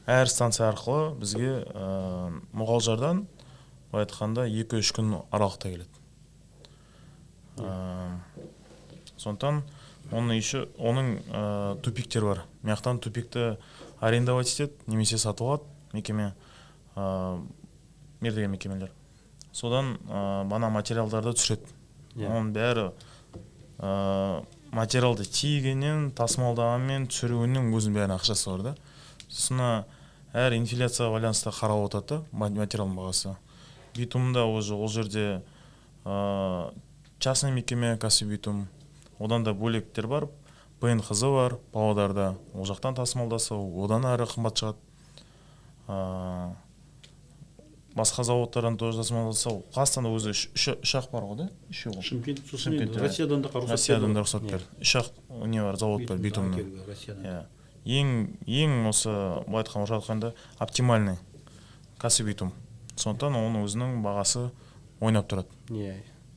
әр станция арқылы бізге Мұғалжардан айтқанда 2-3 күн аралықта келеді. Сондықтан оның тупиктер бар. Мияқтан тупикті арендовать етеді, немесе сатып алады мекеме, мердігер мекемелер. Содан бана материалдарды түсіреді. Оның бәрі материалды тиегеннен, тасымалдағанмен, түсіруінің өзінің бәрін ақшасы бар да. Сосын әр инфляция байланысты қарап отырды материалдың бағасы. Битумда ол жерде частный мекеме, кәсіп битум. Одан да бөлектер бар, ПНХЗ бар, Павлодарда. Ол жақтан тасымалдаса, одан әрі қымбат шығады. Басқа заводтардан тоже тасымалдаса, Қазақстанда өзі үш ақ бар ғой да? Шымкент, сосын енді Россиядан да рұқсат берді. Үш ақ не бар, завод бар, битумның. Ең осы былай айтқанда оптимальный кәсіп битум. Сондықтан оның өзінің бағасы ойнап тұрады.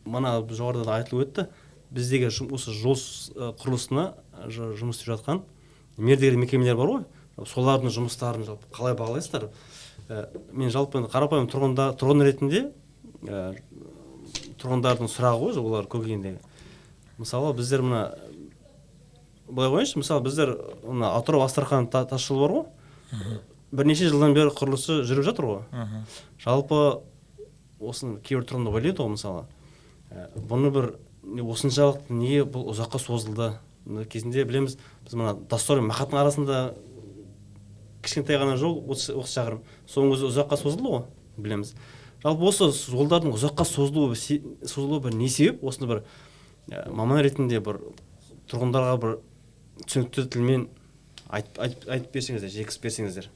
Мана жоғарыда да айтылып өтті. Біздегі осы жол құрылысына жұмыс істеп жатқан мердігер мекемелер бар ғой. Солардың жұмыстарын қалай бағалайсыздар? Мен жалпы қарапайым тұрғын ретінде тұрғындардың сұрағы ғой, олар көкейіндегі. Мысалы біздер мына былай қойыңызшы, мысалы біздер мына Атырау-Астрахан тасжолы бар ғой. Бірнеше жылдан бері құрылысы жүріп жатыр ғой. Жалпы осыны кейбір тұрғындар ойлайды ғой, мысалы. Бұны бір осыншалық неге бұл ұзаққа созылды? Кезінде білеміз, біз мына Доссор мен Мақаттың арасында кішкентай ғана жол 30 шақырым. Соның өзі ұзаққа созылды ғой, білеміз. Жалпы осы жолдардың ұзаққа созылуы бір не себеп? Осыны бір маман ретінде бір тұрғындарға бір түсінікті тілмен айтып берсеңіздер, жекіп берсеңіздер.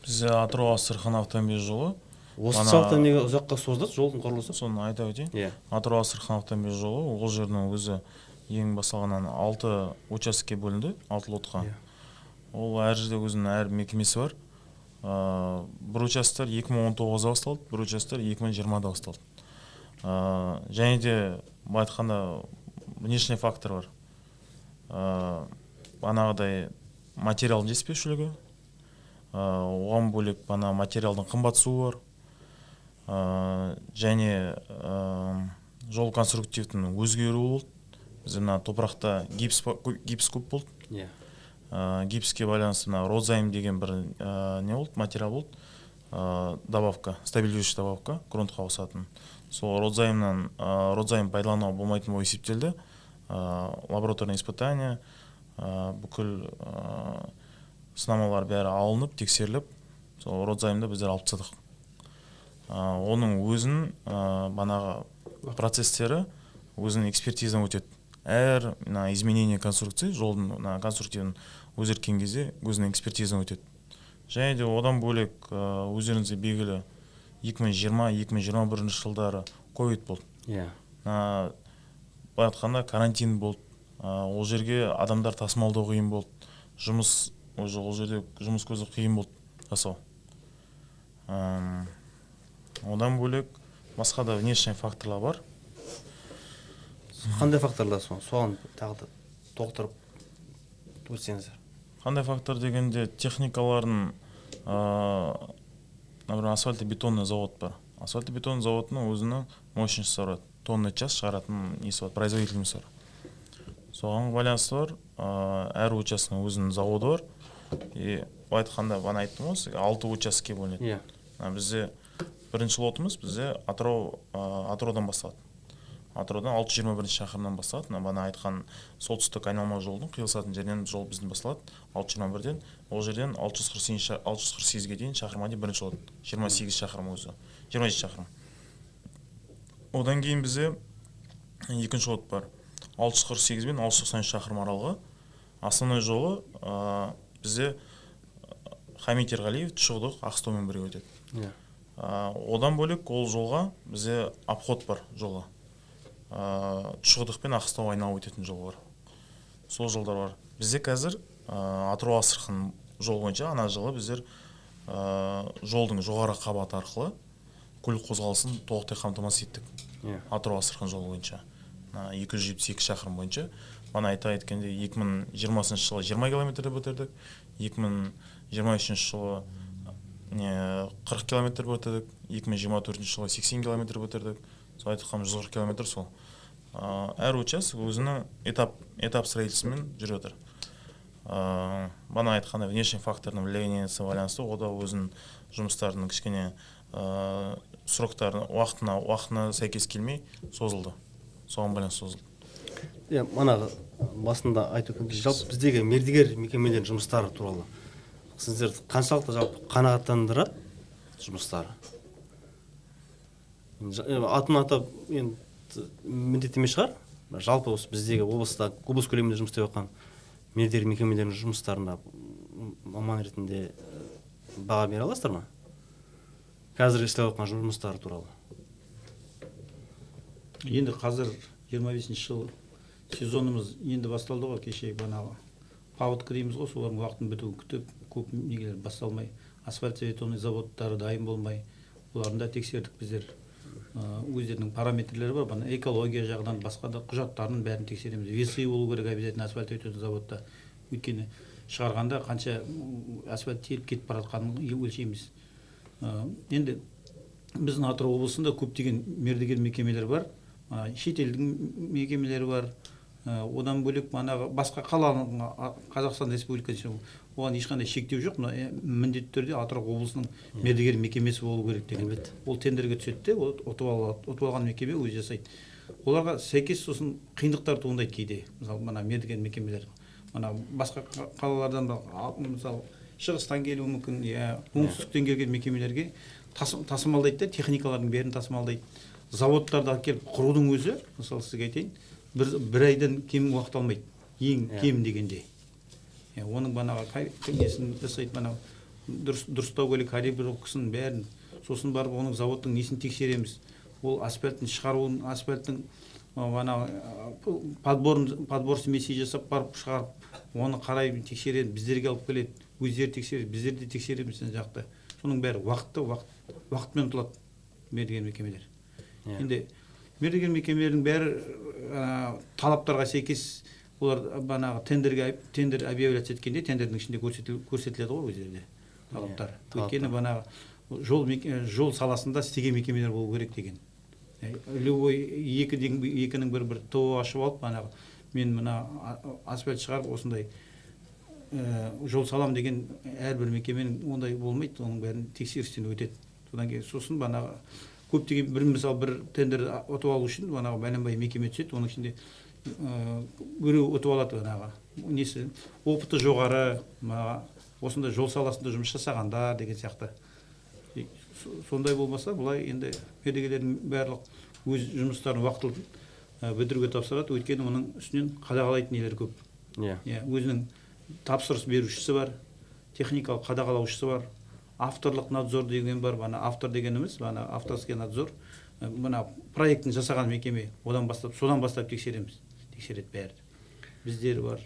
Бізде Атырау-Астрахан автомобиль жолы осыншалықты неге ұзаққа созылды жолдың құрылысы? Соны айта өтейін. Атырау-Астрахан автомобиль жолы ол жердің өзі ең басталғаннан 6 участокке бөлінді, 6 лотқа. Ол әр жерде өзінің әр мекемесі бар. Бір участок 2019-да басталды, бір участок 2020-да басталды. Және де былай айтқанда внешний фактор бар. Анағыдай материалдың жетіспеушілігі, оған бөлек бана материалдың қымбат суы бар. Және жол конструктивтің өзгеруі болды. Бізде мына топырақта гипс көп болды. Гипске байланысты родзайм деген бір не болды, материал болды. Добавка, стабилирующий добавка, грунтқа қосатын. Сол родзайм пайдалану болмайтын болып есептелді. Лабораторный испытание, бүкіл сынамалар бәрі алынып, тексеріліп, сол родзаймды біздер алып тастадық. Оның өзінің банағы процесстері өзінің экспертизадан өтеді. Әр изменение конструкции, жолдың конструктивін өзгерткен кезде өзінің экспертизадан өтеді. Және де одан бөлек өздеріңізге белгілі 2020-2021 жылдары ковид болды. Былай айтқанда карантин болды. Ол жерге адамдар тасымалдау қиын болды. Ол жерде жұмыс көзі қиын болды жасау. Одан бөлек басқа да внешний факторлар бар. Қандай факторлар соған тағы да толықтырып өтсеңіздер? Қандай фактор дегенде техникалардың асфальтобетонный завод бар. Асфальтобетонный заводының өзінің мощностьсы бар. Тонна час шығаратын несі бар, производительность бар. Соған байланысты бар. Әр участокның өзінің заводы бар. Былай айтқанда бана айттым ғой, 6 участокке бөлінеді. Бізде бірінші лотымыз бізде Атыраудан басталады. Атыраудан 621 шақырымнан басталады. Бана айтқан солтүстік айналма жолдың қиылысатын жерден жол біздің басталады. 621-ден, ол жерден 648-ге дейін шақырымға дейін бірінші лот. 28 шақырым өзі. 27 шақырым. Одан кейін бізде екінші лот бар. 648 бен 693 шақырым аралығы. Основной жолы бізде Хамит Ерғалиев Тұшығдық Ақстаумен бірге өтеді. Иә. Одан бөлек ол жолға бізде обход бар жолы. Тұшығдық пен Ақстау айналып өтетін жол бар. Сол жолдар бар. Бізде қазір Атырау Астрахань жол бойынша ана жылы біздер жолдың жоғары қабаты арқылы көлік қозғалысын толықтай қамтамасыз еттік. Атырау Астрахань жолы бойынша 272 шақырым бойынша. Бана айта кеткенде 2020 жылы 20 километрді бітірдік, 2023 жылы 40 километр бітірдік, 2024 жылы 80 километр бітірдік. Сол айтқан 140 километр сол. Әр участок өзінің этап строительствомен жүріп отыр. Бана айтқанда внешний факторның влияниесі байланысты ода өзінің жұмыстарының кішкене сроктарын уақытына сәйкес келмей созылды. Соған байланысты созылды. Иә, манағы басында айтып өткен жалпы біздегі мердігер мекемелердің жұмыстары туралы сіздерді қаншалықты жалпы қанағаттандырады жұмыстары? Атын атап міндеттеме шығар. Жалпы осы біздегі облыста облыс көлемінде жұмыс істеп жатқан мердігер мекемелердің жұмыстарына маман ретінде баға бере аласыздар ма? Қазір істеп жатқан жұмыстары туралы. Енді қазір 25 жыл сезонымыз енді басталды ғой. Кеше банағы паводка дейміз ғой, солардың уақытын бітуін күтіп, көп негелер басталмай, асфальтобетонный заводтары дайын болмай, оларында тексердік біздер. Өздерінің параметрлері бар, бана экология жағынан басқа да құжаттарын бәрін тексереміз. Весы болу керек обязательно асфальтобетонный заводта. Өйткені шығарғанда қанша асфальт теріп кетіп бара жатқанын өлшейміз. Енді біздің Атырау облысында көптеген мердігер мекемелер бар, шетелдің мекемелері бар. Одан бөлек басқа қаланың Қазақстан Республикасы оған ешқандай шектеу жоқ. Міндетті түрде Атырау облысының мердігер мекемесі болу керек деген. Ол тендерге түседі де, ұтып алған мекеме өзі жасайды. Оларға сәйкес сосын қиындықтар туындайды кейде. Мысалы, мердігер мекемелер басқа қалалардан мысалы шығыстан келуі мүмкін, оңтүстіктен келген мекемелерге тасымалдайды да, техникалардың бәрін тасымалдайды. Заводтарды келіп құрудың өзі, мысалы сізге айтайын, бір айдан кем уақыт алмайды, ең кем дегенде. Оның несін жасайды, дұрыстау керек калибровкасын бәрін, сосын барып оның заводтың несін тексереміз. Ол асфальттың шығаруын, асфальттың подбор смесей жасап барып шығарып, оны қарай тексереді, біздерге алып келеді, өздері тексереді, біздер де тексереміз жақта. Соның бәрі уақытпен ұтылады мердігер мекемелер. Енді мердігер мекемелердің бәрі талаптарға сәйкес олар тендер объявляция еткенде тендердің ішінде көрсетіледі ғой өздерінде талаптар. Өйткені жол саласында істеген мекемелер болу керек деген. Любой екінің бір ТО ашып алып, мен асфальт шығарып осындай жол салам деген әрбір мекеменің ондай болмайды, оның бәрін тексерістен өтеді. Содан кейін сосын көптеген бір тендер ұтып алу үшін бәленбай мекеме түседі, оның ішінде біреу ұтып алады, несі опыты жоғары, осындай жол саласында жұмыс жасағандар деген сияқты. Сондай болмаса, бұлай енді мердігерлердің барлық өз жұмыстарын уақытылы бітіруге тапсырады, өйткені оның үстінен қадағалайтын нелер көп. Өзінің тапсырыс берушісі бар, техникалық қадағалаушысы бар, авторлық надзор деген бар. Автор дегеніміз, авторский надзор, проектін жасаған мекеме, содан бастап тексереді бәрі. Біздер бар.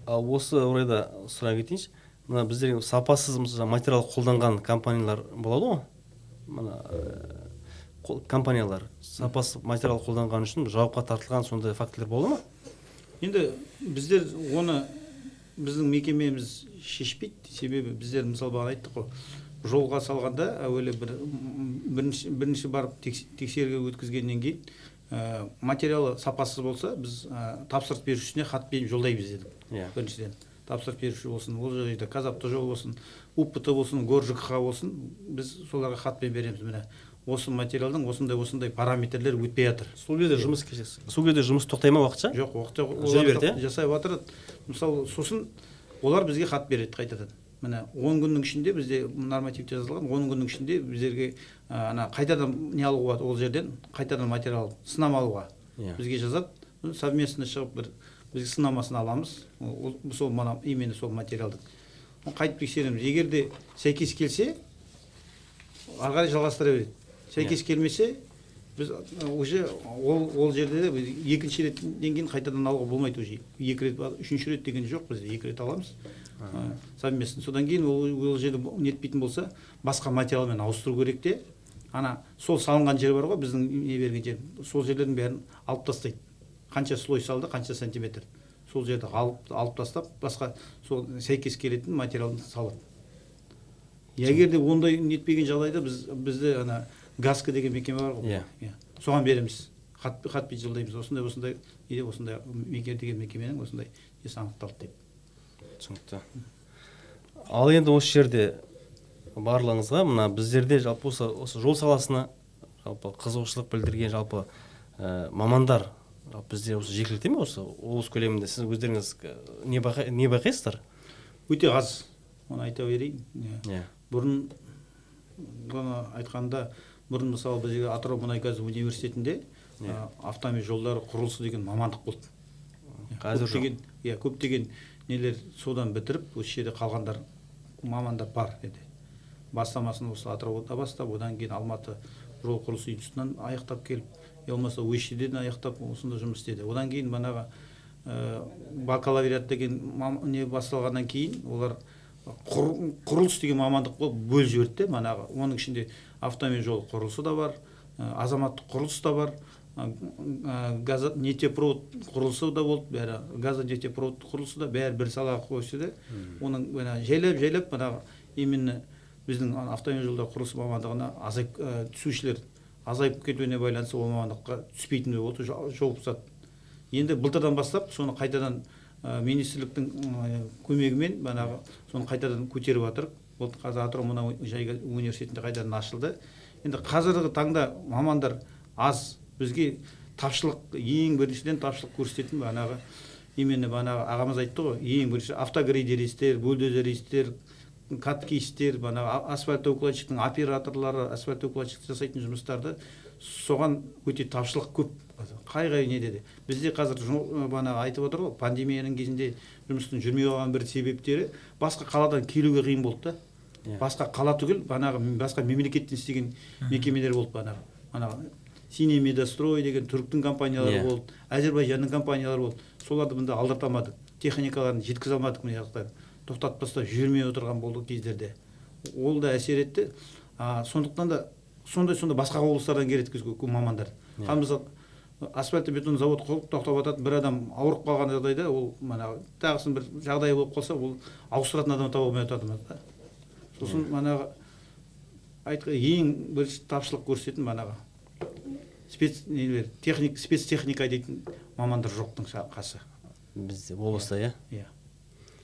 Осы орайда сұрақ кетейінші, біздер сапасыз материал қолданған компаниялар болады ғой? Компаниялар сапасыз материал қолданған үшін жауапқа тартылған сондай фактілер болды ма? Енді біздер оны біздің мекемеміз шешпейді, себебі біздер мысалы бағана айттық қой, жолға салғанда әуелі бірінші барып тексеруге өткізгеннен кейін материалы сапасыз болса, біз тапсырыс берушісіне хат беріп жолдаймыз дедік. Біріншіден тапсырыс беруші болсын, ол жерде Қазавтожол болсын, УПТ болсын, ГОРЖКХ болсын, біз соларға хатпен береміз. Осы материалдың осындай параметрлер өтпей жатыр. Сол кезде жұмыс тоқтай ма уақытша? Жоқ, уақытша жасай жатыр. Мысалы, сосын олар бізге хат береді қайтадан. 10 күннің ішінде бізде нормативте жазылған, 10 күннің ішінде біздерге қайтадан не алуға, ол жерден қайтадан материал сынама алуға бізге жазады. Совместно шығып бізге сынамасын аламыз. Сол именно сол материалдың. қайтып тексереміз. Егер де сәйкес келсе, ары қарай жалғастыра береді. Сәйкес келмесе, біз уже ол жерде де екінші реттен кейін қайтадан алуға болмайды уже. Екі рет, үшінші рет деген жоқ бізде, екі рет аламыз совместно. Содан кейін ол жерде нетпейтін болса, басқа материалмен ауыстыру керек те, ана сол салынған жер бар ғой, біздің не берген жер, сол жерлердің бәрін алып тастайды. Қанша слой салды, қанша сантиметр. Сол жерді алып тастап, басқа сол сәйкес келетін материалды салады. Егер де ондай нетпеген жағдайда бізде ана ГАСКО деген мекеме бар ғой. Соған береміз. Хат бет жолдаймыз. Осындай деген мекеменің осындай несі анықталды деп. Түсінікті. Ал енді осы жерде барлығыңызға мына біздерде жалпы осы жол саласына жалпы қызығушылық білдірген жалпы мамандар бізде осы жергілікті ме, осы облыс көлемінде сіз өздеріңіз не байқайсыздар? Өте аз. Оны айта берейін. Бұрын айтқанда, бұрын мысалы біздегі Атырау мұнай-газ университетінде автомобиль жолдары құрылысы деген мамандық болды. Қазір жоқ. Көптеген нелер содан бітіріп, осы жерде қалғандар мамандар бар еді. Бастамасын осы Атырауда бастап, одан кейін Алматы жол құрылысы институтынан аяқтап келіп, болмаса ОШ-ден аяқтап осында жұмыс істеді. Одан кейін манағы бакалавриат деген не басталғаннан кейін олар құрылыс деген мамандық бөліп жіберді. Манағы оның ішінде автомобиль жол құрылысы да бар, азаматтық құрылыс та бар, нефтепровод құрылысы да болды, бәрі газонефтепровод құрылысы да бәрі бір салаға қойса, оның жайлап манағы именно біздің автомобиль жолдар құрылысы мамандығына түсушілер азайып кетуіне байланысты ол мамандыққа түспейтін болды, жауып тастады. Енді былтырдан бастап соны қайтадан министрліктің көмегімен манағы соны қайтадан көтеріп жатыр. Ол қазір Атырау мұнай-газ университетінде қайтадан ашылды. Енді қазіргі таңда мамандар аз. Бізге тапшылық, ең біріншіден тапшылық көрсететін манағы именно манағы ағамыз айтты ғой, ең бірінші автогрейдеристер, бульдозеристер, каткистер, асфальтоукладчиктің операторлары, асфальтоукладчик жасайтын жұмыстарды соған өте тапшылық көп. Қай не деді. Бізде қазір айтып отыр ғой, пандемияның кезінде жұмыстың жүрмей қалған бір себептері басқа қаладан келуге қиын болды да. Басқа қала түгіл, басқа мемлекеттен істеген мекемелер болды манағы. Синий Медострой деген түріктің компаниялары болды, Әзербайжанның компаниялары болды. Соларды мұнда алдыртамадық. Техникаларын жеткізе алмадық мына жақтан. Тоқтатпастан жүрмей отырған болды кездерде. Ол да әсер етті. Сондықтан да сондай басқа облыстардан келеді көп мамандар. Мысалы асфальт бетон завод тоқтап жатады, бір адам ауырып қалған жағдайда ол тағысын бір жағдай болып қалса, ол ауыстыратын адам таба алмай жатады. Сосын ең бір тапшылық көрсететін спецтехника дейтін мамандар жоқтың қасы. Бізде облыста,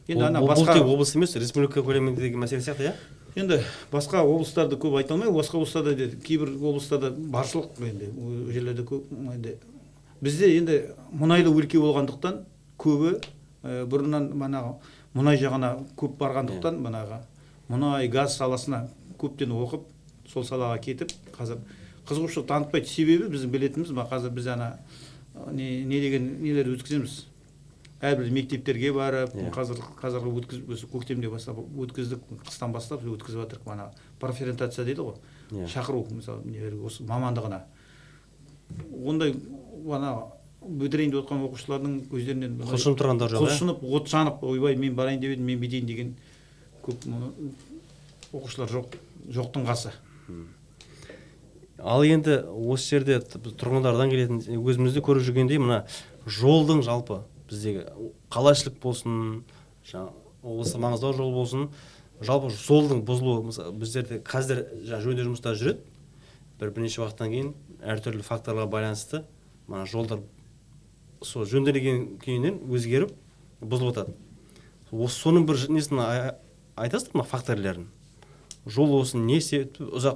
Бұл тек облыс емес, республика көлеміндегі мәселе сияқты, Енді басқа облыстарды көп айта алмай, басқа облыстарда кейбір облыстарда баршылық енді жерлерде көп. Бізде енді мұнайлы өлке болғандықтан көбі бұрыннан мұнай жағына көп барғандықтан мұнай газ саласына көптен оқып, сол салаға кетіп, қазір қызығушылық танытпайды. Себебі біздің білетініміз, қазір біз не деген нелер өткіземіз. Әрбір мектептерге барып, қазіргі көктемде бастап өткіздік, қыстан бастап өткізіп жатырық. Профориентация дейді ғой. Шақыру, мысалы, осы мамандығына. Ондай бітірейін деп отқан оқушылардың көздерінен құлшынып тұрғандар жоқ. Құлшынып, от жанып, ойбай, мен барайын деп едім, мен бітейін деген көп оқушылар жоқтың қасы. Ал енді осы жерде тұрғындардан келетін, өзімізді көріп жүргендей, мына жолдың жалпы біздегі қалайшылық болсын, облыста маңызды жол болсын, жалпы жолдың бұзылуы біздерде қазір жөндеу жұмыстары жүреді. Бірнеше уақыттан кейін әртүрлі факторларға байланысты жолдар сол жөнделген күйінен өзгеріп бұзылып жатады. Соның бір несін айтасыздар ма, факторлерін? Жол осыны не себепті ұзақ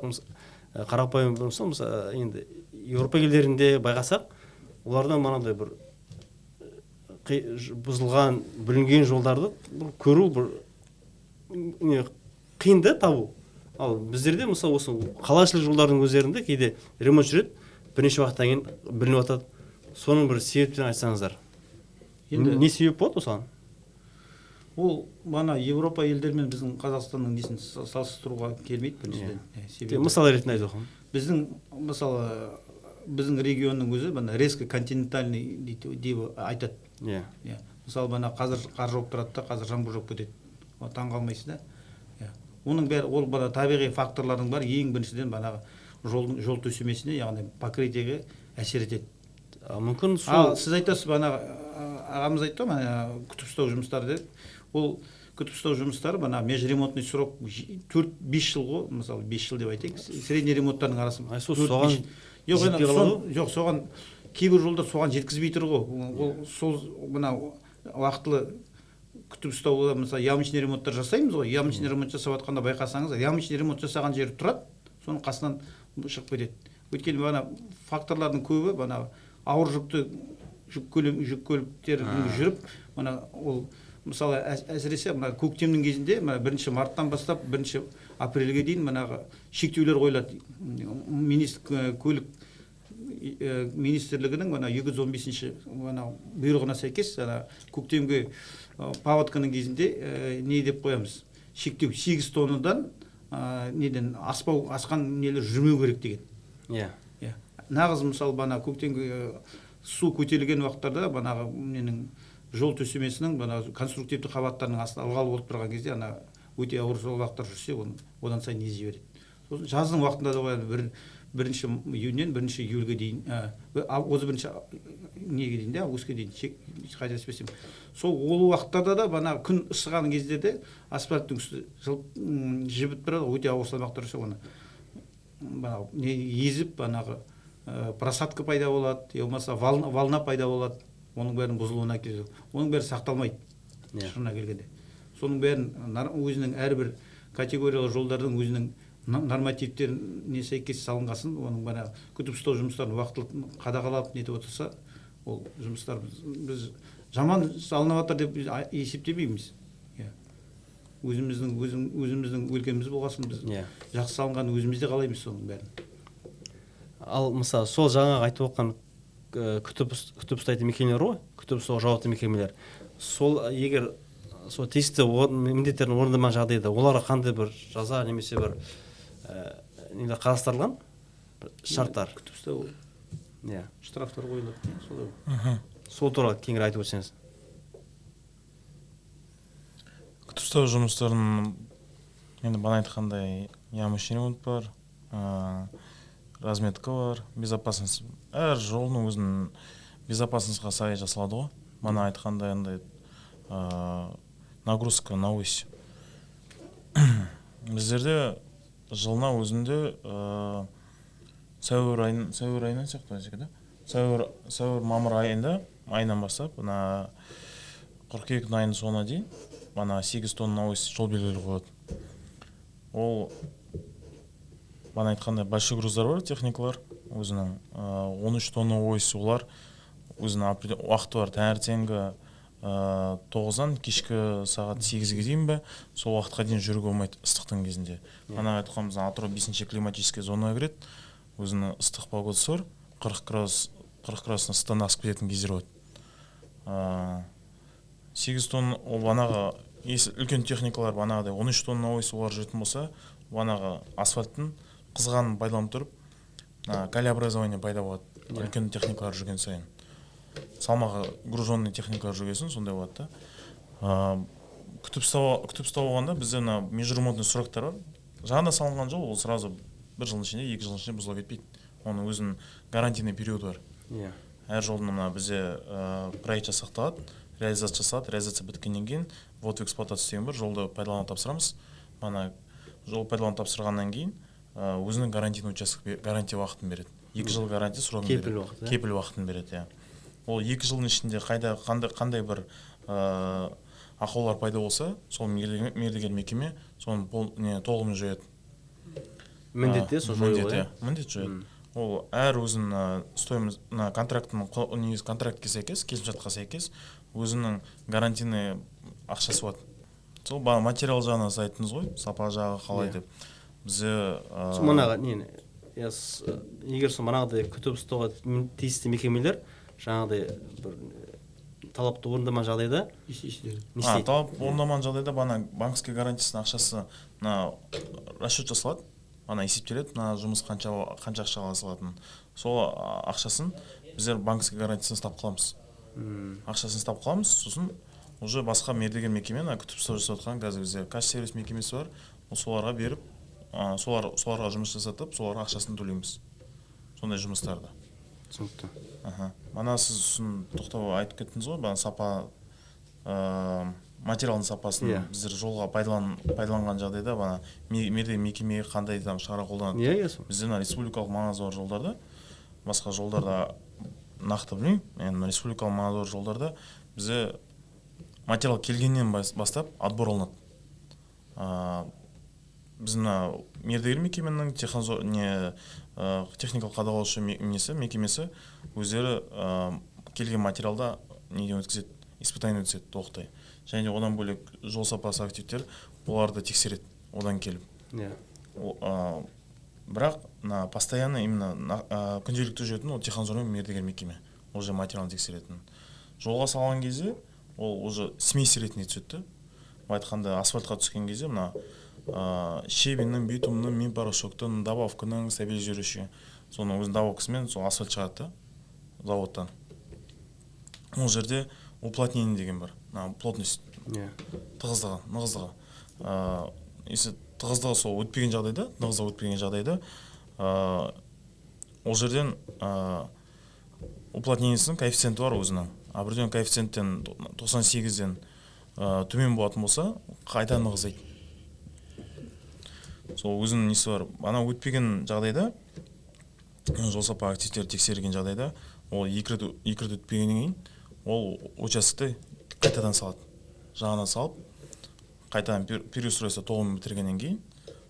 қарапайым мысалы енді Еуропа елдерінде байқасақ, олардан мынандай бір бұзылған, бүлінген жолдарды көру қиын да табу. Ал біздерде мысалы осы қалашылық жолдардың өздерінде кейде ремонт жүреді, бірнеше уақыттан кейін бүлініп жатады. Соның бір себептерін айтсаңыздар. Не себеп болады осыған? Ол бана Европа елдерімен біздің Қазақстанның несін салыстыруға келмейді біріншіден. Себебі Мысал ретінде айтып оқым. біздің мысалы біздің регионның өзі бана резко континентальный деп айтады. Иә. Мысалы бана қазір қар жауып тұрады да, қазір жаңбыр жауып кетеді. Таң қалмайсыз да. Оның бәрі ол бана табиғи факторлардың бар. Ең біріншіден бана жол төсемесіне, яғни покрытиеге әсер етеді. Мүмкін сол Сіз айтасыз, бана ағамыз айтты ғой, бана күтіп ұстау жұмыстары деді. Ол күтіп ұстау жұмыстары бана межремонтный срок 4-5 жыл ғой, мысалы 5 жыл деп айтайық. Средний ремонттардың арасы. соған Жоқ, соған кейбір жолдар соған жеткізбей тұр ғой. Ол сол мына уақытылы күтіп ұстауда мысалы ямочный ремонттар жасаймыз ғой. Ямочный ремонт жасап жатқанда байқасаңыз, ямочный ремонт жасаған жері тұрады, соның қасынан шығып кетеді. Өйткені бана факторлардың көбі бана ауыр жүк көліктердің жүріп, мына ол мысалы әсіресе мына көктемнің кезінде, мына 1 марттан бастап 1 апрельге дейін мына шектеулер қойылады. Көлік министрлігінің мына 215-ші мына бұйрығына сәйкес көктемге паводканың кезінде не деп қоямыз? Шектеу 8 тоннадан неден асқан нелер жүрмеу керек деген. Иә. Нағыз мысалы бана көктемге су көтерілген уақыттарда банағы менің жол төсемесінің бана конструктивті қабаттарының астына ылғал болып тұрған кезде ана өте ауыр жол уақыттар жүрсе, одан сайын ези береді. Сосын жаздың уақытында да 1 июньнен 1 июльге дейін, 31 неге дейін, августке дейін, қателеспесем. Сол ол уақыттарда да бана күн ысыған кезде де асфальттың үсті жібіп тұрады, өте ауыр салмақтар жүрсе, оны езіп банағы просадка пайда болады, болмаса волна пайда болады, оның бәрін бұзылуына келеді. Оның бәрі сақталмайды шынына келгенде. Соның бәрін өзінің әрбір категориялы жолдардың өзінің нормативтеріне сәйкес салынғасын, оның бана күтіп ұстау жұмыстарын уақытылы қадағалап нетіп отырса, ол жұмыстар біз жаман салынып жатыр деп есептемейміз. Өзіміздің өлкеміз болғасын, біз жақсы салынған өзімізде қалаймыз соның бәрін. Ал мысалы сол жаңағы айтып отқан күтіп ұстайтын мекемелер ғой, күтіп ұстауға жауапты мекемелер. Сол егер сол тиісті міндеттерін орындамаған жағдайда оларға қандай бір жаза немесе бір қарастырылған шарттар? Күтіп ұстау штрафтар қойылады. Сол туралы кеңірек айтып өтсеңіз. Күтіп ұстау жұмыстарын енді бана айтқандай ямочный ремонт бар, разметка бар, безопасность. Әр жолның өзінің безопасностьқа сай жасалады ғой. Бана айтқандай андай нагрузка на ось. Біздерде жылына өзінде сәуір айынан сияқты, сәуір мамыр айынан бастап, 42 айының соңына дейін бана 8 тонна ось жол белгілері қойады. Ол бана айтқандай большой груздар бар, техникалар, өзінің 13 тонна ось олар өзінің уақыты бар, таңертеңгі 9-дан кешкі сағат 8-ге дейін бе, сол уақытқа дейін жүруге болмайды ыстықтың кезінде. Ана айтқанымыз Атырау 5-ші климатический зонаға кіреді, өзінің ыстық погодасы бар, 40 градус ыстықтан асып кететін кездер болады. 8 тонна банағы үлкен техникалар банағыдай 13 тонна ось олар жүретін болса, банағы асфальттың қызғанын пайдаланып тұрып, калеобразование пайда болады. Үлкен техникалар жүрген сайын. Салмағы груженный техникалар жүргесін, сондай болады да. Күтіп ұстау болғанда бізде межремонтный сроктар бар. Жаңа салынған жол, ол сразу 1 жылдың ішінде, 2 жылдың ішінде бұзыла кетпейді. Оның өзінің гарантийный периоды бар. Әр жолдың бізде проект жасақталады, реализация жасалады, реализация біткеннен кейін ввод в эксплуатацию деген бар, жолды пайдалана тапсырамыз. Мана жол пайдалана тапсырғаннан кейін өзінің гарантийный участок гарантия уақытын береді. 2 жыл гарантия срогын береді. Кепіл уақытын береді. Ол 2 жылдың ішінде қандай бір ақаулар пайда болса, сол мердігер мекеме соны толығымен жояды. Міндетте сол жоюы. Міндет жояды. Ол әр өзінің стоимость контрактке сәйкес, келісімшартқа сәйкес өзінің гарантийный ақшасы болады. Сол материал жағына айттыңыз ғой, сапа жағы қалай деп. Бізде егер сол манағыдай күтіп ұстауға тиісті мекемелер жаңағыдай бір талапты орындамаған жағдайда не істейді? талап орындамаған жағдайда бана банковский гарантиясының ақшасы мына расчет жасалады, ана есептеледі, мына жұмыс қанша ақшаға салатынын. Сол ақшасын біздер банковский гарантиясын ұстап қаламыз. Ақшасын ұстап қаламыз, сосын уже басқа мердігер мекемен күтіп ұстап жасап жатқан қазір бізде касс сервис мекемесі бар. Соларға беріп, соларға жұмыс жасатып, соларға ақшасын төлейміз. Сондай жұмыстарды. Түсінікті. Мана сіз сосын тоқтау айтып кеттіңіз ғой, бана сапа, материалдың сапасын біздер жолға пайдаланған жағдайда бана мердігер мекемеге қандай шара қолданады? Біздер республикалық маңызы бар жолдарда, басқа жолдарда нақты білмеймін, мен республикалық маңызы бар жолдарда бізде материал келгеннен бастап отбор алынады. Біздің мердігер мекеменің техникалық қадағалаушы мекемесі өздері келген материалда неден өткізеді, испытание өткізеді толықтай. Және одан бөлек жол сапасы активтер оларды тексереді одан келіп. Бірақ постоянно именно күнделікті жүретін ол технадзормен мердігер мекеме уже материалын тексеретін. Жолға салған кезде ол уже смесь ретінде түседі. Айтқанда асфальтқа түскен кезде мына щебеннің, битумның, минпорошоктың, добавканың, стабилизирующий, соның өзінің добавкасымен сол асфальт шығады заводтан. Ол жерде уплотнение деген бар, плотность, тығыздығы, нығыздығы. Если тығыздығы сол өтпеген жағдайда, нығыздығы өтпеген жағдайда, ол жерден уплотнениесінің коэффициенті бар өзінің. Бірден коэффициенттен 98-ден төмен болатын болса, қайта нығыздайды. Сол өзінің несі бар. Ана өтпеген жағдайда, жол сапа активтерді тексерген жағдайда, ол екі рет өтпегеннен кейін, ол участокты қайтадан салады. Жағынан салып, қайтадан переустройство толығымен бітіргеннен кейін,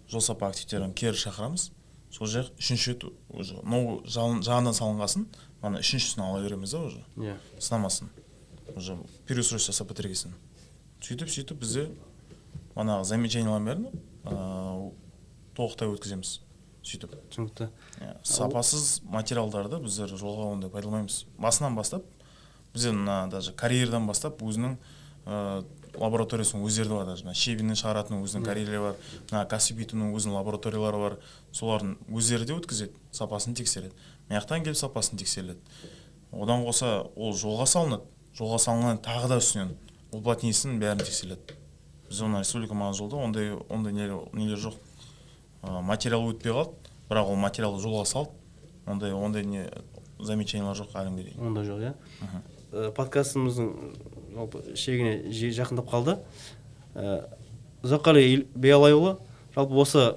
жол сапа активтерін кері шақырамыз. Сол жақ үшінші рет жағынан салынғасын, ана үшіншісін ала береміз да уже. Сынамасын. Уже переустройство жасап бітіргесін. Сөйтіп бізде ана замечаниялар бәрін толықтай өткіземіз. Сөйтіп. Түсінікті. Сапасыз материалдарды біздер жолға ондай пайдаланбаймыз. Басынан бастап, біздер даже карьердан бастап өзінің лабораториясының өздері бар, даже щебеньнен шығаратын өзінің карьерлері бар, кассибитумның өзінің лабораториялары бар, солардың өздері де өткізеді, сапасын тексереді. Маяқтан келіп сапасын тексеріледі. Одан қоса ол жолға салынады. Жолға салынған тағы да үстінен уплотнениесінің бәрін тексеріледі. Біз оны республика маңызы жолда ондай нелер жоқ. Материал өтпей қалды, бірақ ол материалды жолға салды. Ондай не замечаниялар жоқ әлемге дейін. Ондай жоқ, иә. Подкастымыздың шегіне жақындап қалды. Ұзаққали Биялайұлы, жалпы осы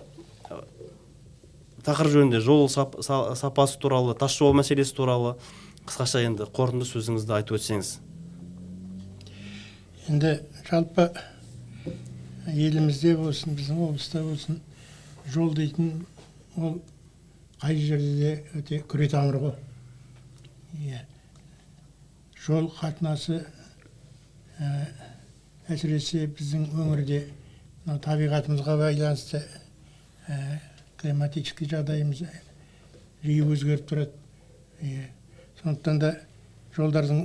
тақырып жөнінде жол сапасы туралы, тас жол мәселесі туралы қысқаша енді қорытынды сөзіңізді айтып өтсеңіз. Енді жалпы елімізде болсын, біздің облыста болсын, жол дейтін ол қай жерде де өте күре тамыр ғой. Жол қатынасы әсіресе біздің өңірде табиғатымызға байланысты климатический жағдайымыз жиі өзгеріп тұрады. Сондықтан да жолдардың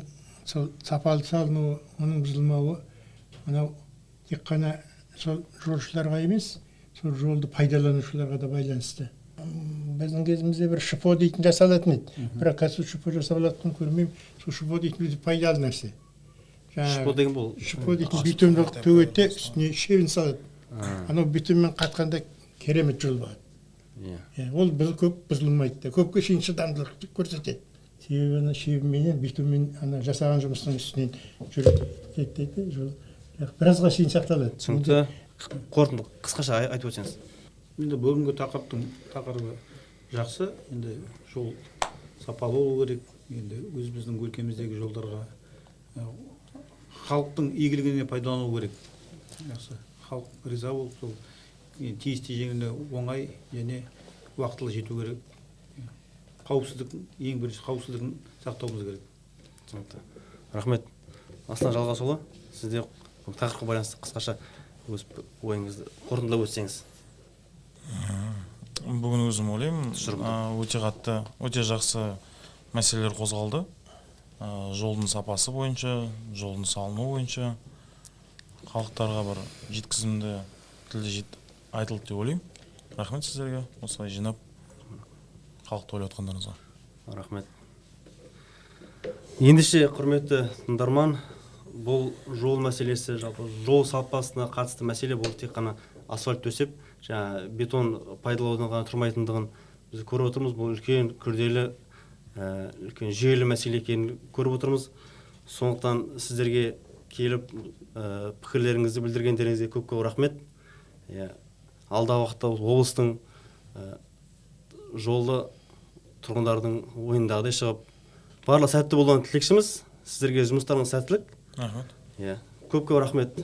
сапалы салынуы, оның бұзылмауы мынау тек қана сол жолшыларға емес, сол жолды пайдаланушыларға да байланысты. Біздің кезімізде бір шипо дейтін жасалатын еді. Бірақ қазір шипо жасап алатынын көрмеймін. Сол шипо дейтін өте пайдалы нәрсе. Шипо деген бұл? Шипо дейтін битумды төгеді, үстіне щебень салады. Анау битуммен қатқанда керемет жол болады. Ол көп бұзылмайды да, көпке шейін шыдамдылық көрсетеді. Себебі щебеньмен, битуммен жасаған жұмыстың үстінен жүріп кетеді, жол біразға шейін сақталады. Түсінікті. Қорытынды қысқаша айтып өтсеңіз. Енді бүгінгі тақырыбы жақсы. Енді жол сапалы болу керек. Енді өзіміздің өлкеміздегі жолдарға халықтың игілігіне пайдалану керек. Жақсы. Халық риза болып, сол тиісті жеңіліне оңай және уақытылы жету керек. Қауіпсіздік, ең бірінші қауіпсіздігін сақтауымыз керек. Түсінікті. Рахмет. Аслан Жалғасұлы, сізде тақырыпқа байланысты қысқаша өз ойыңызды қорытындылап өтсеңіз. Бүгін өзім ойлаймын, өте қатты, өте жақсы мәселелер қозғалды. жолдың сапасы бойынша, жолдың салыну бойынша халықтарға бір жеткізімді тілде айтылды деп ойлаймын. Рахмет сіздерге осылай жинап халықты ойлап отқандарыңызға. Рахмет. Ендеше құрметті тыңдарман, бұл жол мәселесі, жалпы жол сапасына қатысты мәселе, бұл тек қана асфальт төсеп, жаңа бетон пайдаланудан ғана тұрмайтындығын біз көріп отырмыз. Бұл үлкен күрделі, үлкен жүйелі мәселе екенін көріп отырмыз. Сондықтан сіздерге келіп пікірлеріңізді білдіргендеріңізге көп рахмет. Алдағы уақытта облыстың жолы тұрғындардың ойындағыдай шығып, барлық сәтті болуын тілекшіміз. Сіздерге жұмыстарыңыз сәттілік. Рахмет. Көп рахмет.